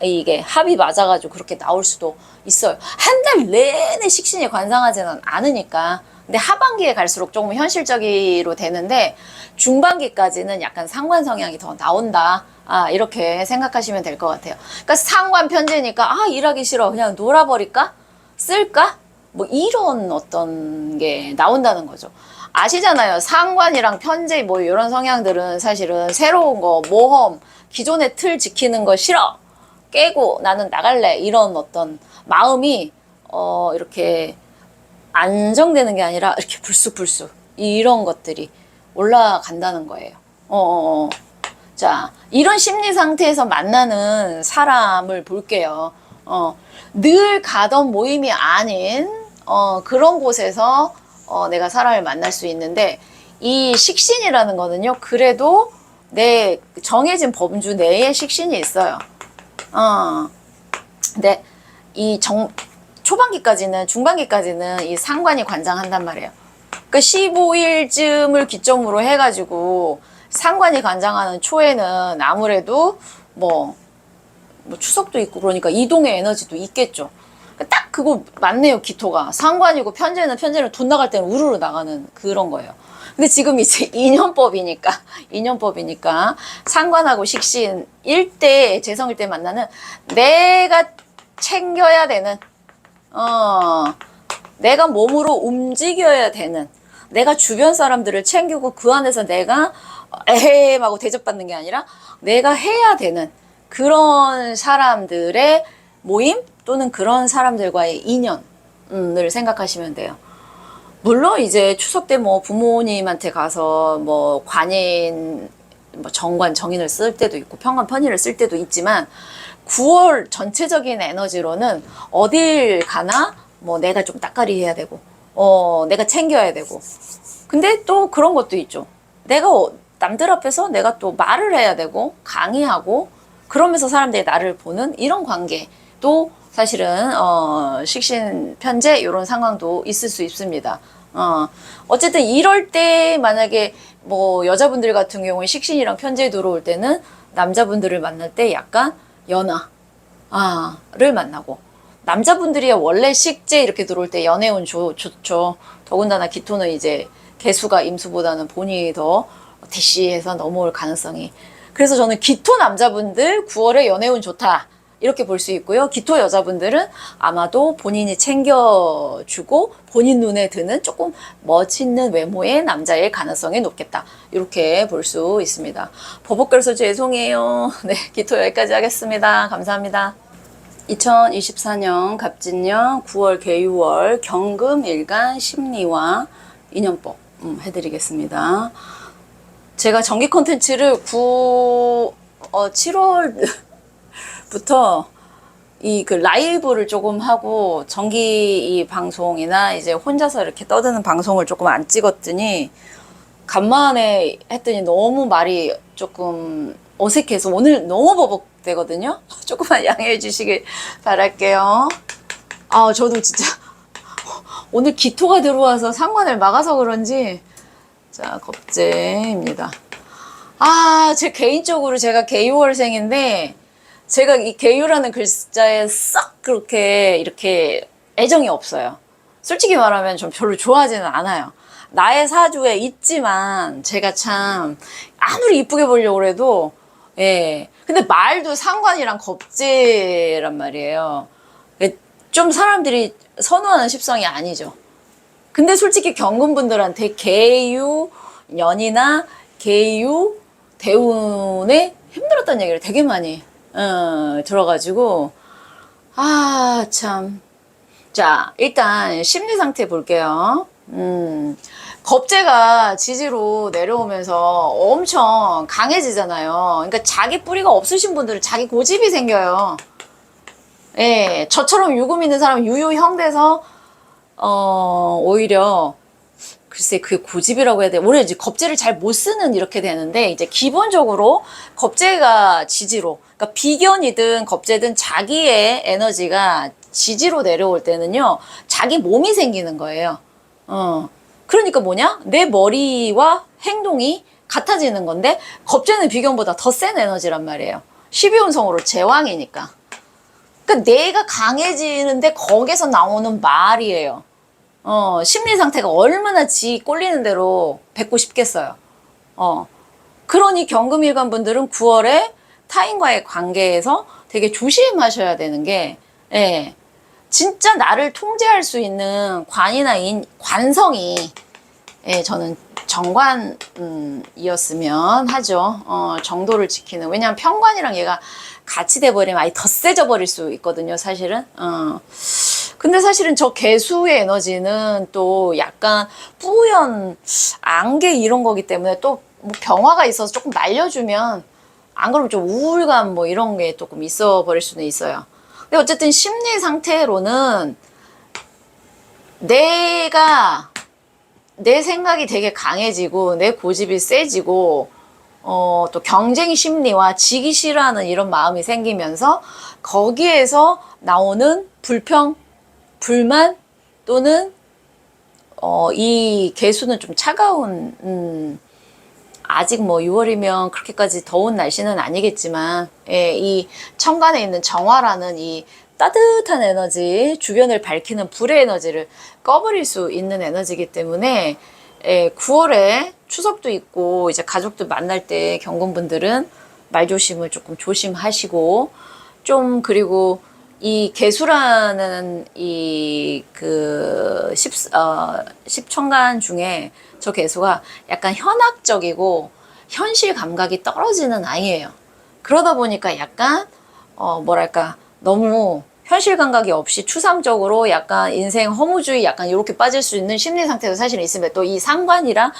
이게 합이 맞아가지고 그렇게 나올 수도 있어요. 한 달 내내 식신이 관상하지는 않으니까. 근데 하반기에 갈수록 조금 현실적으로 되는데 중반기까지는 약간 상관 성향이 더 나온다. 이렇게 생각하시면 될 것 같아요. 그러니까 상관 편제니까 일하기 싫어. 그냥 놀아버릴까? 쓸까? 뭐 이런 어떤 게 나온다는 거죠. 아시잖아요. 상관이랑 편제 뭐 이런 성향들은 사실은 새로운 거, 모험, 기존의 틀 지키는 거 싫어. 깨고 나는 나갈래. 이런 어떤 마음이 이렇게 안정되는 게 아니라 이렇게 불쑥불쑥 이런 것들이 올라간다는 거예요. 자, 이런 심리 상태에서 만나는 사람을 볼게요. 늘 가던 모임이 아닌 그런 곳에서 내가 사람을 만날 수 있는데 이 식신이라는 거는요. 그래도 내 정해진 범주 내에 식신이 있어요. 근데 이 초반기까지는 중반기까지는 이 상관이 관장한단 말이에요. 그러니까 15일쯤을 기점으로 해가지고 상관이 관장하는 초에는 아무래도 뭐 추석도 있고 그러니까 이동의 에너지도 있겠죠. 그러니까 딱 그거 맞네요. 기토가 상관이고 편제는 돈 나갈 때는 우르르 나가는 그런 거예요. 근데 지금 이제 인연법이니까 상관하고 식신 일대 재성일 때 만나는 내가 챙겨야 되는 내가 몸으로 움직여야 되는 내가 주변 사람들을 챙기고 그 안에서 내가 에헴 하고 대접받는 게 아니라 내가 해야 되는 그런 사람들의 모임 또는 그런 사람들과의 인연을 생각하시면 돼요. 물론 이제 추석 때 뭐 부모님한테 가서 뭐 관인, 뭐 정관, 정인을 쓸 때도 있고 평관, 편의를 쓸 때도 있지만 9월 전체적인 에너지로는 어딜 가나 뭐 내가 좀 따까리 해야 되고 내가 챙겨야 되고. 근데 또 그런 것도 있죠. 내가 남들 앞에서 내가 또 말을 해야 되고 강의하고 그러면서 사람들이 나를 보는 이런 관계도 사실은 식신 편제 이런 상황도 있을 수 있습니다. 어쨌든 이럴 때 만약에 뭐 여자분들 같은 경우에 식신이랑 편제 들어올 때는 남자분들을 만날 때 약간 연하를 만나고, 남자분들이 원래 식재 이렇게 들어올 때 연애운 좋죠. 더군다나 기토는 이제 개수가 임수보다는 본인이 더 대시해서 넘어올 가능성이. 그래서 저는 기토 남자분들 9월에 연애운 좋다 이렇게 볼 수 있고요. 기토 여자분들은 아마도 본인이 챙겨주고 본인 눈에 드는 조금 멋있는 외모의 남자일 가능성이 높겠다. 이렇게 볼 수 있습니다. 버벅거려서 죄송해요. 네, 기토 여기까지 하겠습니다. 감사합니다. 2024년 갑진년 9월 개유월 경금 일간 심리와 인연법 해드리겠습니다. 제가 정기 콘텐츠를 7월부터 이 그 라이브를 조금 하고 정기 이 방송이나 이제 혼자서 이렇게 떠드는 방송을 조금 안 찍었더니 간만에 했더니 너무 말이 조금 어색해서 오늘 너무 버벅대거든요. 조금만 양해해 주시길 바랄게요. 저도 진짜 오늘 기토가 들어와서 상관을 막아서 그런지. 자, 겁재입니다. 제 개인적으로 제가 개유월생인데 제가 이 개유라는 글자에 썩 그렇게 이렇게 애정이 없어요. 솔직히 말하면 좀 별로 좋아하지는 않아요. 나의 사주에 있지만 제가 참 아무리 이쁘게 보려고 해도 근데 말도 상관이랑 겁재란 말이에요. 좀 사람들이 선호하는 십성이 아니죠. 근데 솔직히 경금분들한테 개유 년이나 개유 대운에 힘들었다는 얘기를 되게 많이 들어가지고 참. 자, 일단 심리 상태 볼게요. 겁재가 지지로 내려오면서 엄청 강해지잖아요. 그러니까 자기 뿌리가 없으신 분들은 자기 고집이 생겨요. 저처럼 유금 있는 사람은 유유형 돼서 오히려 글쎄 그 고집이라고 해야 돼. 원래 이제 겁재를 잘 못 쓰는 이렇게 되는데 이제 기본적으로 겁재가 지지로, 그러니까 비견이든 겁재든 자기의 에너지가 지지로 내려올 때는요 자기 몸이 생기는 거예요. 그러니까 뭐냐? 내 머리와 행동이 같아지는 건데 겁재는 비견보다 더 센 에너지란 말이에요. 12운성으로 제왕이니까. 그러니까 내가 강해지는데 거기서 나오는 말이에요. 심리 상태가 얼마나 지 꼴리는 대로 뱉고 싶겠어요. 그러니 경금일간 분들은 9월에 타인과의 관계에서 되게 조심하셔야 되는 게, 진짜 나를 통제할 수 있는 관이나 관성이, 저는 정관이었으면 하죠. 정도를 지키는. 왜냐하면 편관이랑 얘가 같이 돼버리면 아예 더 세져 버릴 수 있거든요, 사실은. 근데 사실은 저 개수의 에너지는 또 약간 뿌연, 안개 이런 거기 때문에 또 뭐 병화가 있어서 조금 날려주면 안 그러면 좀 우울감 뭐 이런 게 조금 있어 버릴 수는 있어요. 근데 어쨌든 심리 상태로는 내 생각이 되게 강해지고 내 고집이 세지고 또 경쟁 심리와 지기 싫어하는 이런 마음이 생기면서 거기에서 나오는 불평, 불만 또는 이 개수는 좀 차가운 아직 뭐 6월이면 그렇게까지 더운 날씨는 아니겠지만 이 천간에 있는 정화라는 이 따뜻한 에너지, 주변을 밝히는 불의 에너지를 꺼버릴 수 있는 에너지이기 때문에 9월에 추석도 있고 이제 가족들 만날 때 경금분들은 말조심을 조금 조심하시고 좀, 그리고 이 개수라는 이 십천간 중에 저 개수가 약간 현학적이고 현실 감각이 떨어지는 아이예요. 그러다 보니까 약간 뭐랄까 너무 현실 감각이 없이 추상적으로 약간 인생 허무주의 약간 이렇게 빠질 수 있는 심리 상태도 사실은 있습니다. 또 이 상관이랑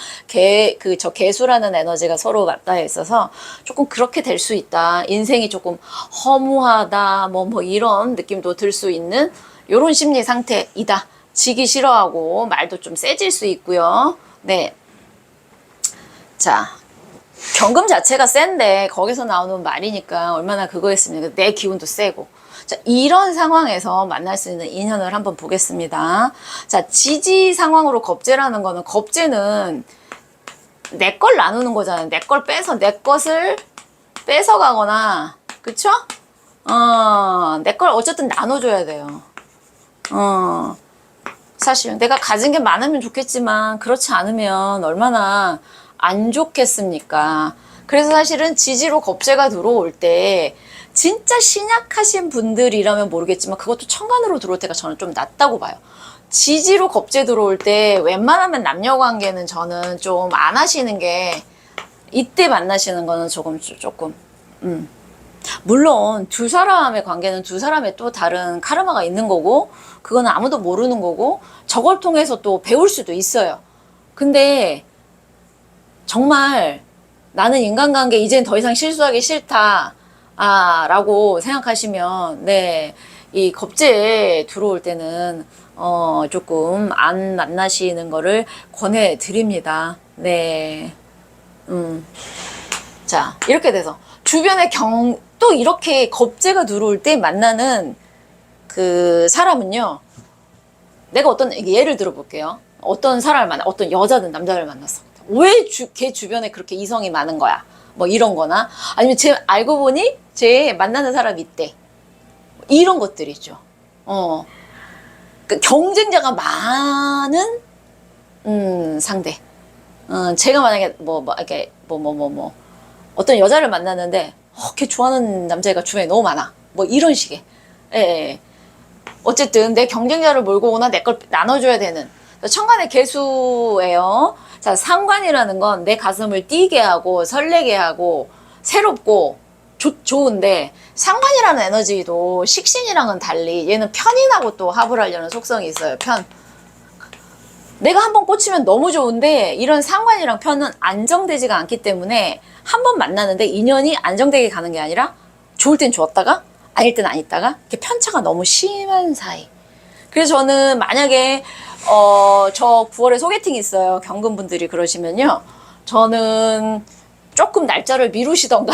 저 개수라는 에너지가 서로 맞닿아 있어서 조금 그렇게 될 수 있다. 인생이 조금 허무하다. 뭐 이런 느낌도 들 수 있는 요런 심리 상태이다. 지기 싫어하고 말도 좀 세질 수 있고요. 네. 자, 경금 자체가 센데 거기서 나오는 말이니까 얼마나 그거였습니까? 내 기운도 세고. 자, 이런 상황에서 만날 수 있는 인연을 한번 보겠습니다. 자, 지지 상황으로 겁재라는 거는, 겁재는 내 걸 나누는 거잖아요. 내 걸 빼서, 내 것을 뺏어가거나, 그쵸? 내 걸 어쨌든 나눠줘야 돼요. 사실 내가 가진 게 많으면 좋겠지만 그렇지 않으면 얼마나 안 좋겠습니까? 그래서 사실은 지지로 겁재가 들어올 때 진짜 신약하신 분들이라면 모르겠지만 그것도 천간으로 들어올 때가 저는 좀 낫다고 봐요. 지지로 겁재 들어올 때 웬만하면 남녀 관계는 저는 좀 안 하시는 게, 이때 만나시는 거는 조금 물론 두 사람의 관계는 두 사람의 또 다른 카르마가 있는 거고 그거는 아무도 모르는 거고 저걸 통해서 또 배울 수도 있어요. 근데 정말 나는 인간관계 이젠 더 이상 실수하기 싫다 라고 생각하시면, 네, 이 겁재에 들어올 때는 조금 안 만나시는 거를 권해드립니다. 네. 자, 이렇게 돼서 주변에 또 이렇게 겁재가 들어올 때 만나는 그 사람은요, 내가 예를 들어 볼게요. 어떤 사람을 어떤 여자든 남자를 만났어. 왜 걔 주변에 그렇게 이성이 많은 거야? 뭐 이런 거나, 아니면 알고 보니 쟤 만나는 사람이 있대. 이런 것들이죠. 그 경쟁자가 많은, 상대. 제가 만약에 이렇게 어떤 여자를 만났는데, 걔 좋아하는 남자애가 주변에 너무 많아. 뭐 이런 식의. 예. 어쨌든 내 경쟁자를 몰고 오나 내 걸 나눠줘야 되는 천간의 개수예요. 자, 상관이라는 건 내 가슴을 뛰게 하고 설레게 하고 새롭고 좋은데, 상관이라는 에너지도 식신이랑은 달리 얘는 편인하고 또 합을 하려는 속성이 있어요. 내가 한번 꽂히면 너무 좋은데 이런 상관이랑 편은 안정되지가 않기 때문에 한 번 만나는데 인연이 안정되게 가는 게 아니라 좋을 땐 좋았다가 아닐 땐 아니다가 이렇게 편차가 너무 심한 사이. 그래서 저는 만약에 저 9월에 소개팅 있어요. 경금분들이 그러시면요, 저는 조금 날짜를 미루시던가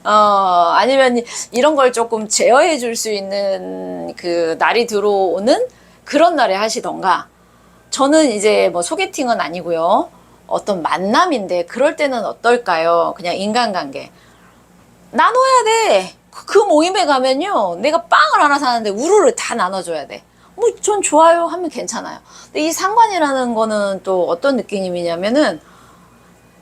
아니면 이런 걸 조금 제어해 줄 수 있는 그 날이 들어오는 그런 날에 하시던가. 저는 이제 뭐 소개팅은 아니고요, 어떤 만남인데 그럴 때는 어떨까요? 그냥 인간관계 나눠야 돼. 그 모임에 가면요, 내가 빵을 하나 사는데 우르르 다 나눠줘야 돼. 뭐 전 좋아요 하면 괜찮아요. 근데 이 상관이라는 거는 또 어떤 느낌이냐면은,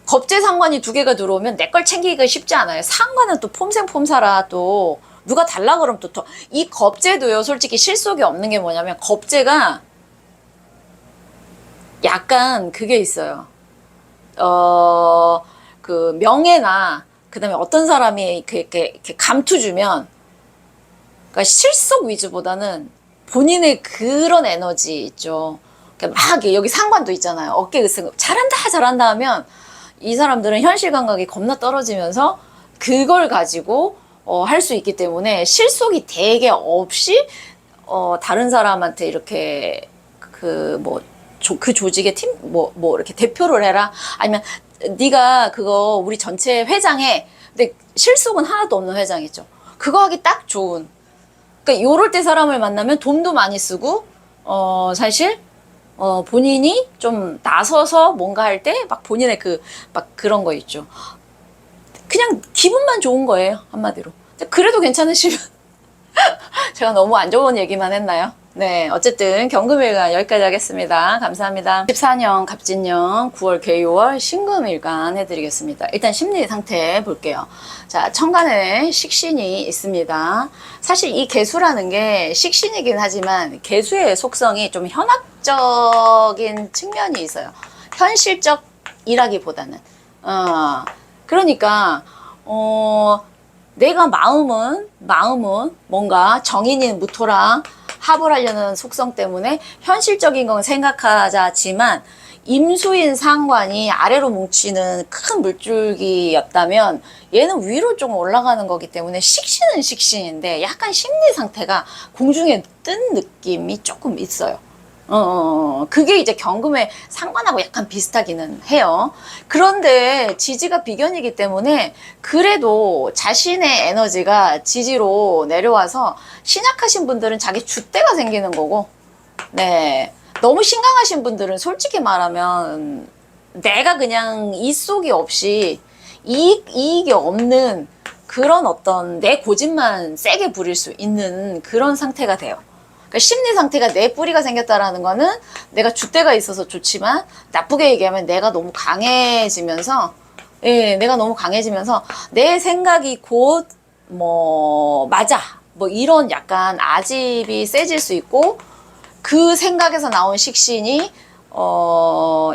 겁재 상관이 두 개가 들어오면 내 걸 챙기기가 쉽지 않아요. 상관은 또 폼생폼사라 또 누가 달라 그러면 또 이 겁재도요, 솔직히 실속이 없는 게 뭐냐면, 겁재가 약간 그게 있어요. 그 명예나 그다음에 어떤 사람이 이렇게 감투 주면, 그러니까 실속 위주보다는 본인의 그런 에너지 있죠. 막 여기 상관도 있잖아요. 어깨 으쓱 잘한다 하면 이 사람들은 현실 감각이 겁나 떨어지면서 그걸 가지고 할 수 있기 때문에 실속이 되게 없이 다른 사람한테 이렇게 그 조직의 팀 이렇게 대표를 해라, 아니면 네가 그거 우리 전체 회장해. 근데 실속은 하나도 없는 회장이죠. 그거 하기 딱 좋은. 그러니까 요럴 때 사람을 만나면 돈도 많이 쓰고 사실 본인이 좀 나서서 뭔가 할 때 막 본인의 그런 거 있죠. 그냥 기분만 좋은 거예요, 한마디로. 그래도 괜찮으시면 제가 너무 안 좋은 얘기만 했나요? 네, 어쨌든 경금일간 여기까지 하겠습니다. 감사합니다. 14년 갑진년 9월 개요월 신금일간 해드리겠습니다. 일단 심리 상태 볼게요. 자, 천간에 식신이 있습니다. 사실 이 개수라는 게 식신이긴 하지만 개수의 속성이 좀 현학적인 측면이 있어요. 현실적이라기보다는. 그러니까 내가 마음은 뭔가 정인인 무토랑 합을 하려는 속성 때문에 현실적인 건 생각하자지만, 임수인 상관이 아래로 뭉치는 큰 물줄기였다면 얘는 위로 좀 올라가는 거기 때문에 식신은 식신인데 약간 심리 상태가 공중에 뜬 느낌이 조금 있어요. 그게 이제 경금에 상관하고 약간 비슷하기는 해요. 그런데 지지가 비견이기 때문에 그래도 자신의 에너지가 지지로 내려와서 신약하신 분들은 자기 줏대가 생기는 거고, 네. 너무 신강하신 분들은 솔직히 말하면 내가 그냥 이속이 없이 이익이 없는 그런 어떤 내 고집만 세게 부릴 수 있는 그런 상태가 돼요. 그러니까 심리 상태가 내 뿌리가 생겼다라는 거는 내가 줏대가 있어서 좋지만 나쁘게 얘기하면 내가 너무 강해지면서 내가 너무 강해지면서 내 생각이 곧 뭐 맞아 뭐 이런 약간 아집이 세질 수 있고 그 생각에서 나온 식신이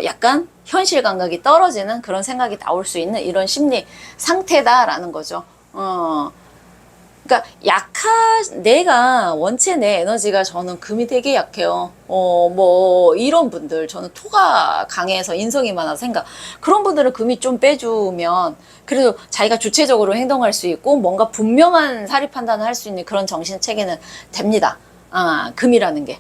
약간 현실 감각이 떨어지는 그런 생각이 나올 수 있는 이런 심리 상태다라는 거죠. 그러니까 내가 원체 내 에너지가 저는 금이 되게 약해요. 뭐 이런 분들 저는 토가 강해서 인성이 많아서 그런 분들은 금이 좀 빼주면 그래도 자기가 주체적으로 행동할 수 있고 뭔가 분명한 사리 판단을 할 수 있는 그런 정신 체계는 됩니다. 금이라는 게.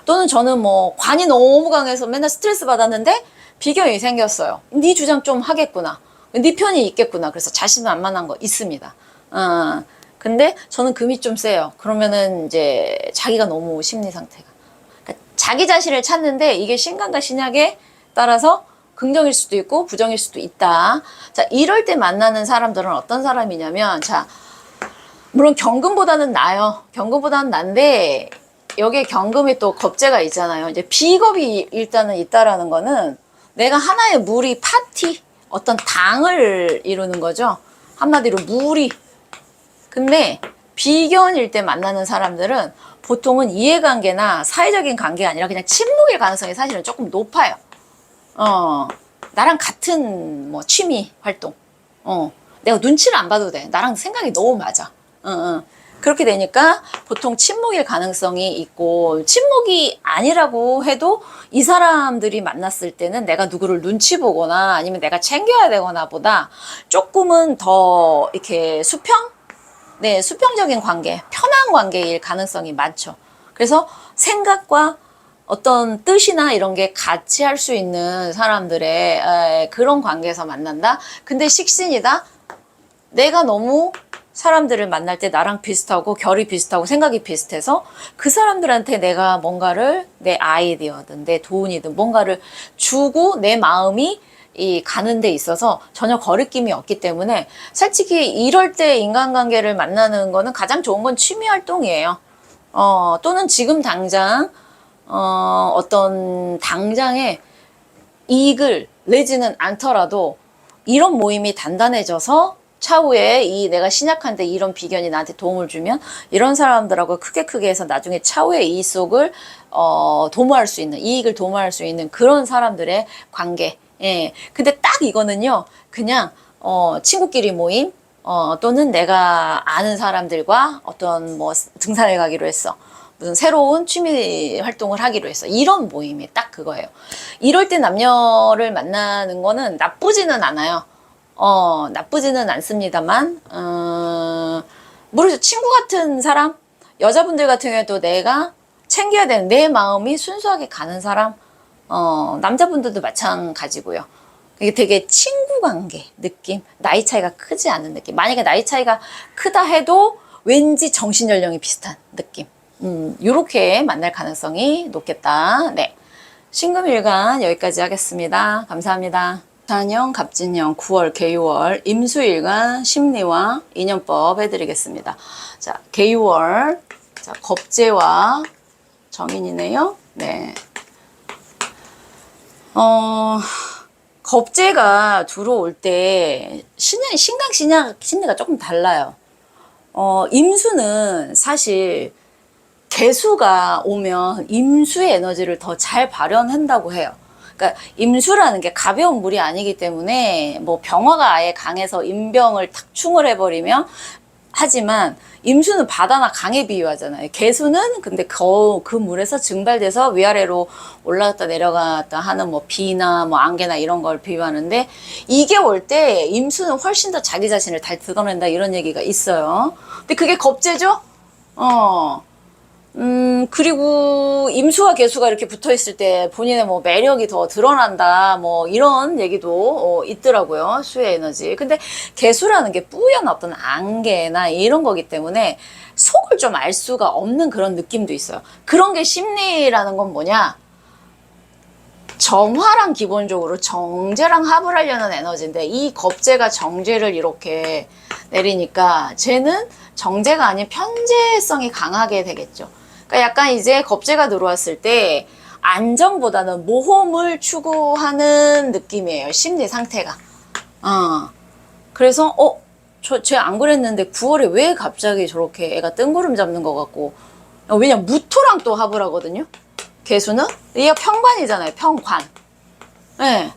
또는 저는 뭐 관이 너무 강해서 맨날 스트레스 받았는데 비견이 생겼어요. 네 주장 좀 하겠구나. 네 편이 있겠구나. 그래서 자신만만한 거 있습니다. 근데 저는 금이 좀 세요. 그러면은 이제 자기가 너무 심리 상태가. 그러니까 자기 자신을 찾는데 이게 신강과 신약에 따라서 긍정일 수도 있고 부정일 수도 있다. 자, 이럴 때 만나는 사람들은 어떤 사람이냐면, 자, 물론 경금보다는 나아요. 경금보다는 난데 여기에 경금이 또 겁재가 있잖아요. 이제 비겁이 일단은 있다라는 거는 내가 하나의 무리 파티, 어떤 당을 이루는 거죠. 한마디로 무리. 근데 비견일 때 만나는 사람들은 보통은 이해관계나 사회적인 관계가 아니라 그냥 친목일 가능성이 사실은 조금 높아요. 나랑 같은 뭐 취미 활동. 내가 눈치를 안 봐도 돼. 나랑 생각이 너무 맞아. 그렇게 되니까 보통 친목일 가능성이 있고, 친목이 아니라고 해도 이 사람들이 만났을 때는 내가 누구를 눈치 보거나 아니면 내가 챙겨야 되거나 보다 조금은 더 이렇게 수평적인 관계, 편한 관계일 가능성이 많죠. 그래서 생각과 어떤 뜻이나 이런 게 같이 할 수 있는 사람들의 그런 관계에서 만난다. 근데 식신이다. 내가 너무 사람들을 만날 때 나랑 비슷하고 결이 비슷하고 생각이 비슷해서 그 사람들한테 내가 뭔가를 내 아이디어든 내 돈이든 뭔가를 주고 내 마음이 가는 데 있어서 전혀 거리낌이 없기 때문에 솔직히 이럴 때 인간관계를 만나는 거는 가장 좋은 건 취미 활동이에요. 또는 지금 당장 어떤 당장의 이익을 내지는 않더라도 이런 모임이 단단해져서 차후에 내가 신약한데 이런 비견이 나한테 도움을 주면 이런 사람들하고 크게 해서 나중에 차후에 이 속을 도모할 수 있는, 이익을 도모할 수 있는 그런 사람들의 관계. 예. 근데 딱 이거는요, 그냥 친구끼리 모임, 또는 내가 아는 사람들과 어떤 뭐 등산을 가기로 했어. 무슨 새로운 취미 활동을 하기로 했어. 이런 모임이 딱 그거예요. 이럴 때 남녀를 만나는 거는 나쁘지는 않아요. 나쁘지는 않습니다만, 모르죠. 친구 같은 사람? 여자분들 같은 경우에도 내가 챙겨야 되는 내 마음이 순수하게 가는 사람? 남자분들도 마찬가지고요. 이게 되게 친구 관계 느낌? 나이 차이가 크지 않은 느낌. 만약에 나이 차이가 크다 해도 왠지 정신 연령이 비슷한 느낌. 요렇게 만날 가능성이 높겠다. 네. 신금일간 여기까지 하겠습니다. 감사합니다. 산형 갑진형 9월 개유월 임수일간 심리와 인연법 해드리겠습니다. 자, 개유월. 자, 겁재와 정인이네요. 네. 겁재가 들어올 때 신강 신약 심리가 조금 달라요. 임수는 사실 개수가 오면 임수의 에너지를 더 잘 발현한다고 해요. 그러니까 임수라는 게 가벼운 물이 아니기 때문에 뭐 병화가 아예 강해서 임병을 탁충을 해버리면 하지만 임수는 바다나 강에 비유하잖아요. 개수는 근데 그 물에서 증발돼서 위아래로 올라갔다 내려갔다 하는 뭐 비나 뭐 안개나 이런 걸 비유하는데, 이게 올 때 임수는 훨씬 더 자기 자신을 잘 드러낸다 이런 얘기가 있어요. 근데 그게 겁재죠? 그리고 임수와 개수가 이렇게 붙어 있을 때 본인의 뭐 매력이 더 드러난다, 뭐 이런 얘기도 있더라고요. 수의 에너지. 근데 개수라는 게 뿌연 어떤 안개나 이런 거기 때문에 속을 좀 알 수가 없는 그런 느낌도 있어요. 그런 게 심리라는 건 뭐냐? 정화랑 기본적으로 정제랑 합을 하려는 에너지인데, 이 겁재가 정제를 이렇게 내리니까 쟤는 정제가 아닌 편재성이 강하게 되겠죠. 그러니까 약간 이제 겁재가 들어왔을 때 안정보다는 모험을 추구하는 느낌이에요. 심리 상태가. 그래서 쟤 안 그랬는데 9월에 왜 갑자기 저렇게 애가 뜬구름 잡는 것 같고. 왜냐 무토랑 또 합을 하거든요. 개수는 얘가 평관이잖아요. 평관. 네.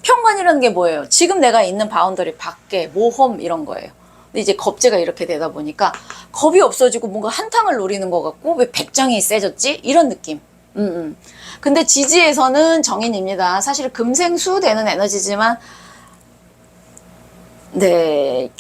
평관이라는 게 뭐예요? 지금 내가 있는 바운더리 밖에 모험 이런 거예요. 근데 이제 겁재가 이렇게 되다 보니까 겁이 없어지고 뭔가 한탕을 노리는 것 같고, 왜 백장이 세졌지? 이런 느낌. 근데 지지에서는 정인입니다. 사실 금생수 되는 에너지지만, 네,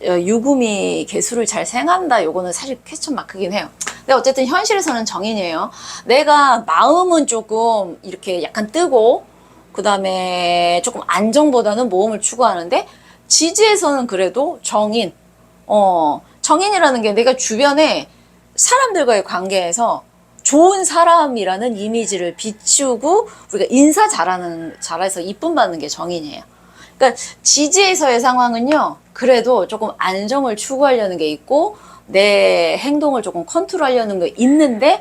유금이 개수를 잘 생한다, 요거는 사실 퀘스천 마크긴 해요. 근데 어쨌든 현실에서는 정인이에요. 내가 마음은 조금 이렇게 약간 뜨고, 그 다음에 조금 안정보다는 모험을 추구하는데, 지지에서는 그래도 정인. 정인이라는 게 내가 주변에 사람들과의 관계에서 좋은 사람이라는 이미지를 비추고, 우리가 인사 잘해서 이쁨 받는 게 정인이에요. 그러니까 지지에서의 상황은요, 그래도 조금 안정을 추구하려는 게 있고, 내 행동을 조금 컨트롤하려는 게 있는데,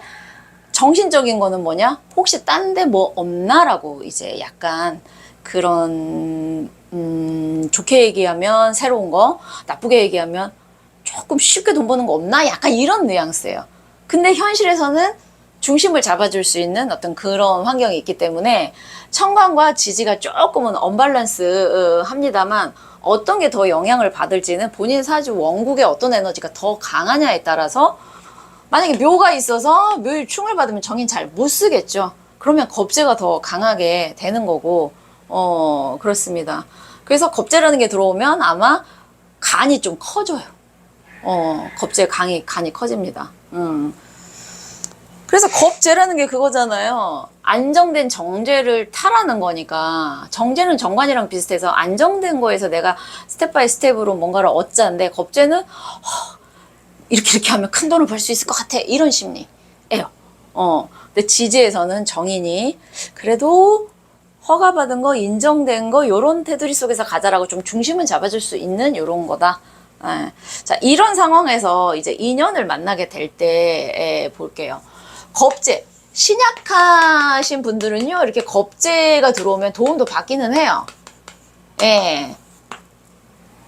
정신적인 거는 뭐냐? 혹시 딴 데 뭐 없나라고 이제 약간 그런, 좋게 얘기하면 새로운 거, 나쁘게 얘기하면 조금 쉽게 돈 버는 거 없나? 약간 이런 뉘앙스예요. 근데 현실에서는 중심을 잡아줄 수 있는 어떤 그런 환경이 있기 때문에 천간과 지지가 조금은 언밸런스 합니다만, 어떤 게 더 영향을 받을지는 본인 사주 원국의 어떤 에너지가 더 강하냐에 따라서, 만약에 묘가 있어서 묘일 충을 받으면 정인 잘 못 쓰겠죠. 그러면 겁재가 더 강하게 되는 거고, 그렇습니다. 그래서 겁재라는 게 들어오면 아마 간이 좀 커져요. 겁재 간이 커집니다. 그래서 겁재라는 게 그거잖아요. 안정된 정제를 타라는 거니까. 정제는 정관이랑 비슷해서 안정된 거에서 내가 스텝 바이 스텝으로 뭔가를 얻자인데, 겁재는 이렇게 하면 큰 돈을 벌 수 있을 것 같아, 이런 심리예요. 근데 지지에서는 정인이 그래도 허가받은 거, 인정된 거, 요런 테두리 속에서 가자라고 좀 중심은 잡아줄 수 있는 요런 거다. 자, 이런 상황에서 이제 인연을 만나게 될 때 볼게요. 겁재, 신약하신 분들은요, 이렇게 겁재가 들어오면 도움도 받기는 해요. 예.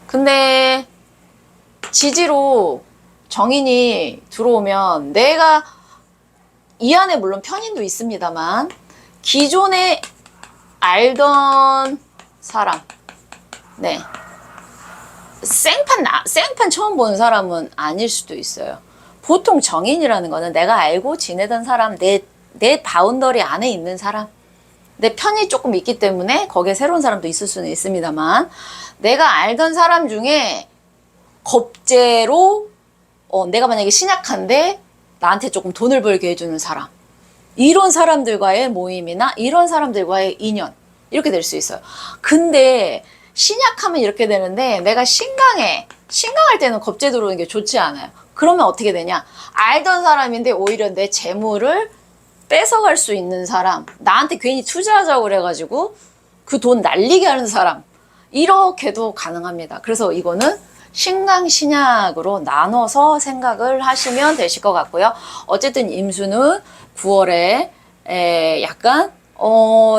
근데 지지로 정인이 들어오면 내가 이 안에 물론 편인도 있습니다만, 기존에 알던 사람, 네, 생판 처음 보는 사람은 아닐 수도 있어요. 보통 정인이라는 거는 내가 알고 지내던 사람, 내 바운더리 안에 있는 사람, 내 편이 조금 있기 때문에 거기에 새로운 사람도 있을 수는 있습니다만, 내가 알던 사람 중에 겁재로 내가 만약에 신약한데 나한테 조금 돈을 벌게 해주는 사람, 이런 사람들과의 모임이나 이런 사람들과의 인연, 이렇게 될 수 있어요. 근데 신약하면 이렇게 되는데, 내가 신강할 때는 겁재 들어오는 게 좋지 않아요. 그러면 어떻게 되냐? 알던 사람인데 오히려 내 재물을 뺏어갈 수 있는 사람, 나한테 괜히 투자하자고 그래가지고 그 돈 날리게 하는 사람, 이렇게도 가능합니다. 그래서 이거는 신강, 신약으로 나눠서 생각을 하시면 되실 것 같고요. 어쨌든 임수는 9월에 약간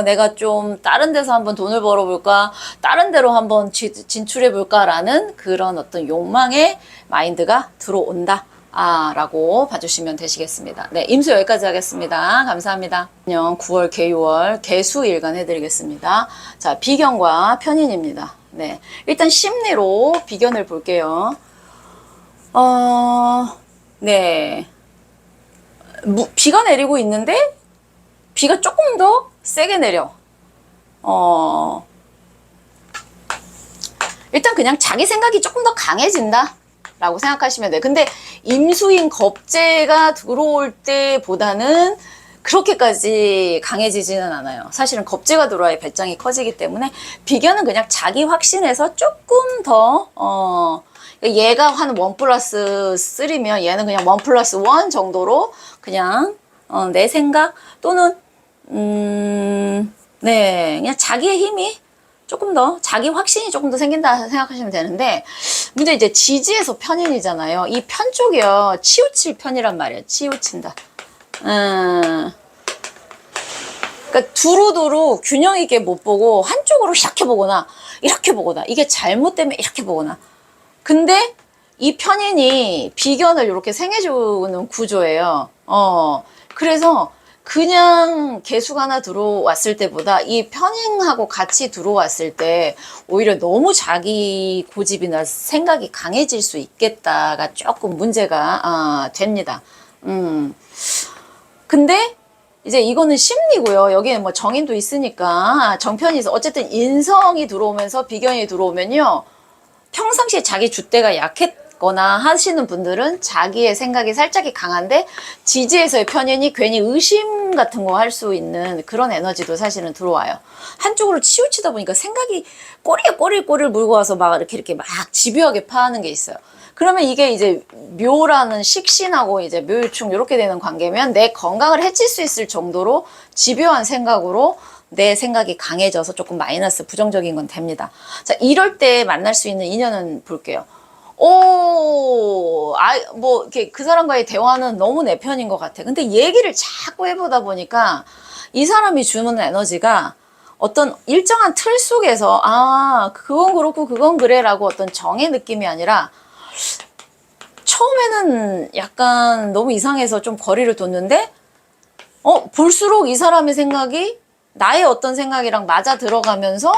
내가 좀 다른 데서 한번 돈을 벌어볼까, 다른 데로 한번 진출해볼까라는 그런 어떤 욕망의 마인드가 들어온다, 라고 봐주시면 되시겠습니다. 네, 임수 여기까지 하겠습니다. 감사합니다. 안녕. 9월 개유월 개수 일간 해드리겠습니다. 자, 비견과 편인입니다. 네, 일단 심리로 비견을 볼게요. 네. 비가 내리고 있는데 비가 조금 더 세게 내려. 일단 그냥 자기 생각이 조금 더 강해진다 라고 생각하시면 돼요. 근데 임수인 겁재가 들어올 때보다는 그렇게까지 강해지지는 않아요. 사실은 겁재가 들어와야 배짱이 커지기 때문에 비견은 그냥 자기 확신에서 조금 더 얘가 한 1+3면 얘는 그냥 1+1 정도로 그냥 내 생각 또는 네, 그냥 자기의 힘이 조금 더 자기 확신이 조금 더 생긴다 생각하시면 되는데, 문제 이제 지지에서 편인이잖아요. 이 편 쪽이요 치우칠 편이란 말이에요. 치우친다. 그러니까 두루두루 균형 있게 못 보고 한쪽으로 이렇게 보거나 이게 잘못되면 이렇게 보거나. 근데 이 편인이 비견을 이렇게 생해주는 구조예요. 그래서 그냥 개수가 하나 들어왔을 때보다 이 편인하고 같이 들어왔을 때 오히려 너무 자기 고집이나 생각이 강해질 수 있겠다가 조금 문제가 됩니다. 근데 이제 이거는 심리고요. 여기에 뭐 정인도 있으니까 정편이 있어. 어쨌든 인성이 들어오면서 비견이 들어오면요. 평상시에 자기 줏대가 약했거나 하시는 분들은 자기의 생각이 살짝이 강한데 지지에서의 편인이 괜히 의심 같은 거 할 수 있는 그런 에너지도 사실은 들어와요. 한쪽으로 치우치다 보니까 생각이 꼬리에 꼬리를 물고 와서 막 이렇게 막 집요하게 파하는 게 있어요. 그러면 이게 이제 묘라는 식신하고 이제 묘유충 이렇게 되는 관계면 내 건강을 해칠 수 있을 정도로 집요한 생각으로 내 생각이 강해져서 조금 마이너스 부정적인 건 됩니다. 자, 이럴 때 만날 수 있는 인연은 볼게요. 뭐, 이렇게 그 사람과의 대화는 너무 내 편인 것 같아. 근데 얘기를 자꾸 해보다 보니까 이 사람이 주는 에너지가 어떤 일정한 틀 속에서, 그건 그렇고 그건 그래 라고 어떤 정의 느낌이 아니라 처음에는 약간 너무 이상해서 좀 거리를 뒀는데, 볼수록 이 사람의 생각이 나의 어떤 생각이랑 맞아 들어가면서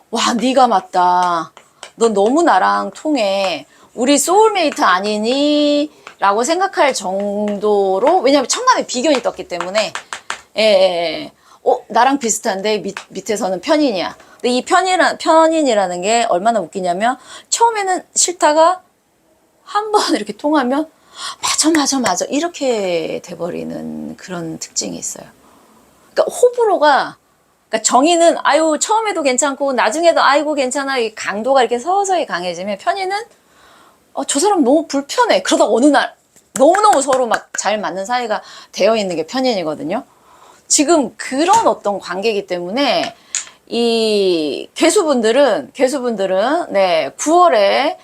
와, 네가 맞다. 너 너무 나랑 통해. 우리 소울메이트 아니니? 라고 생각할 정도로, 왜냐면 첫날에 비견이 떴기 때문에 나랑 비슷한데 밑에서는 편인이야. 근데 이 편인이라는 게 얼마나 웃기냐면 처음에는 싫다가 한 번 이렇게 통하면 맞아 이렇게 돼버리는 그런 특징이 있어요. 그러니까 호불호가, 그러니까 정의는 아유 처음에도 괜찮고 나중에도 아이고 괜찮아, 이 강도가 이렇게 서서히 강해지면 편의는 저 사람 너무 불편해. 그러다 어느 날 너무너무 서로 막 잘 맞는 사이가 되어 있는 게 편인이거든요. 지금 그런 어떤 관계이기 때문에 이 개수분들은 네 9월에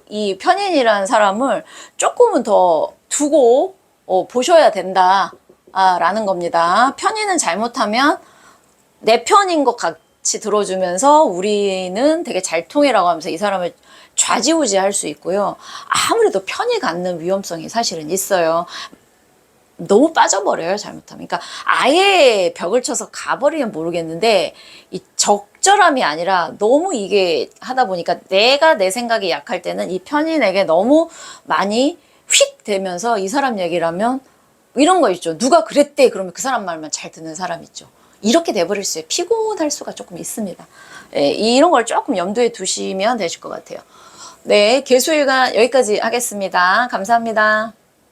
이 편인이라는 사람을 조금은 더 두고 보셔야 된다. 라는 겁니다. 편인은 잘못하면 내 편인 것 같이 들어주면서 우리는 되게 잘 통해라고 하면서 이 사람을 좌지우지할 수 있고요. 아무래도 편이 갖는 위험성이 사실은 있어요. 너무 빠져버려요, 잘못하면. 그러니까 아예 벽을 쳐서 가버리면 모르겠는데 이 적절함이 아니라 너무 이게 하다 보니까 내가 내 생각이 약할 때는 이 편인에게 너무 많이 휙 되면서 이 사람 얘기를 하면 이런 거 있죠. 누가 그랬대. 그러면 그 사람 말만 잘 듣는 사람 있죠. 이렇게 돼버릴 수 있어요. 피곤할 수가 조금 있습니다. 이런 걸 조금 염두에 두시면 되실 것 같아요. 네, 개수일간 여기까지 하겠습니다. 감사합니다.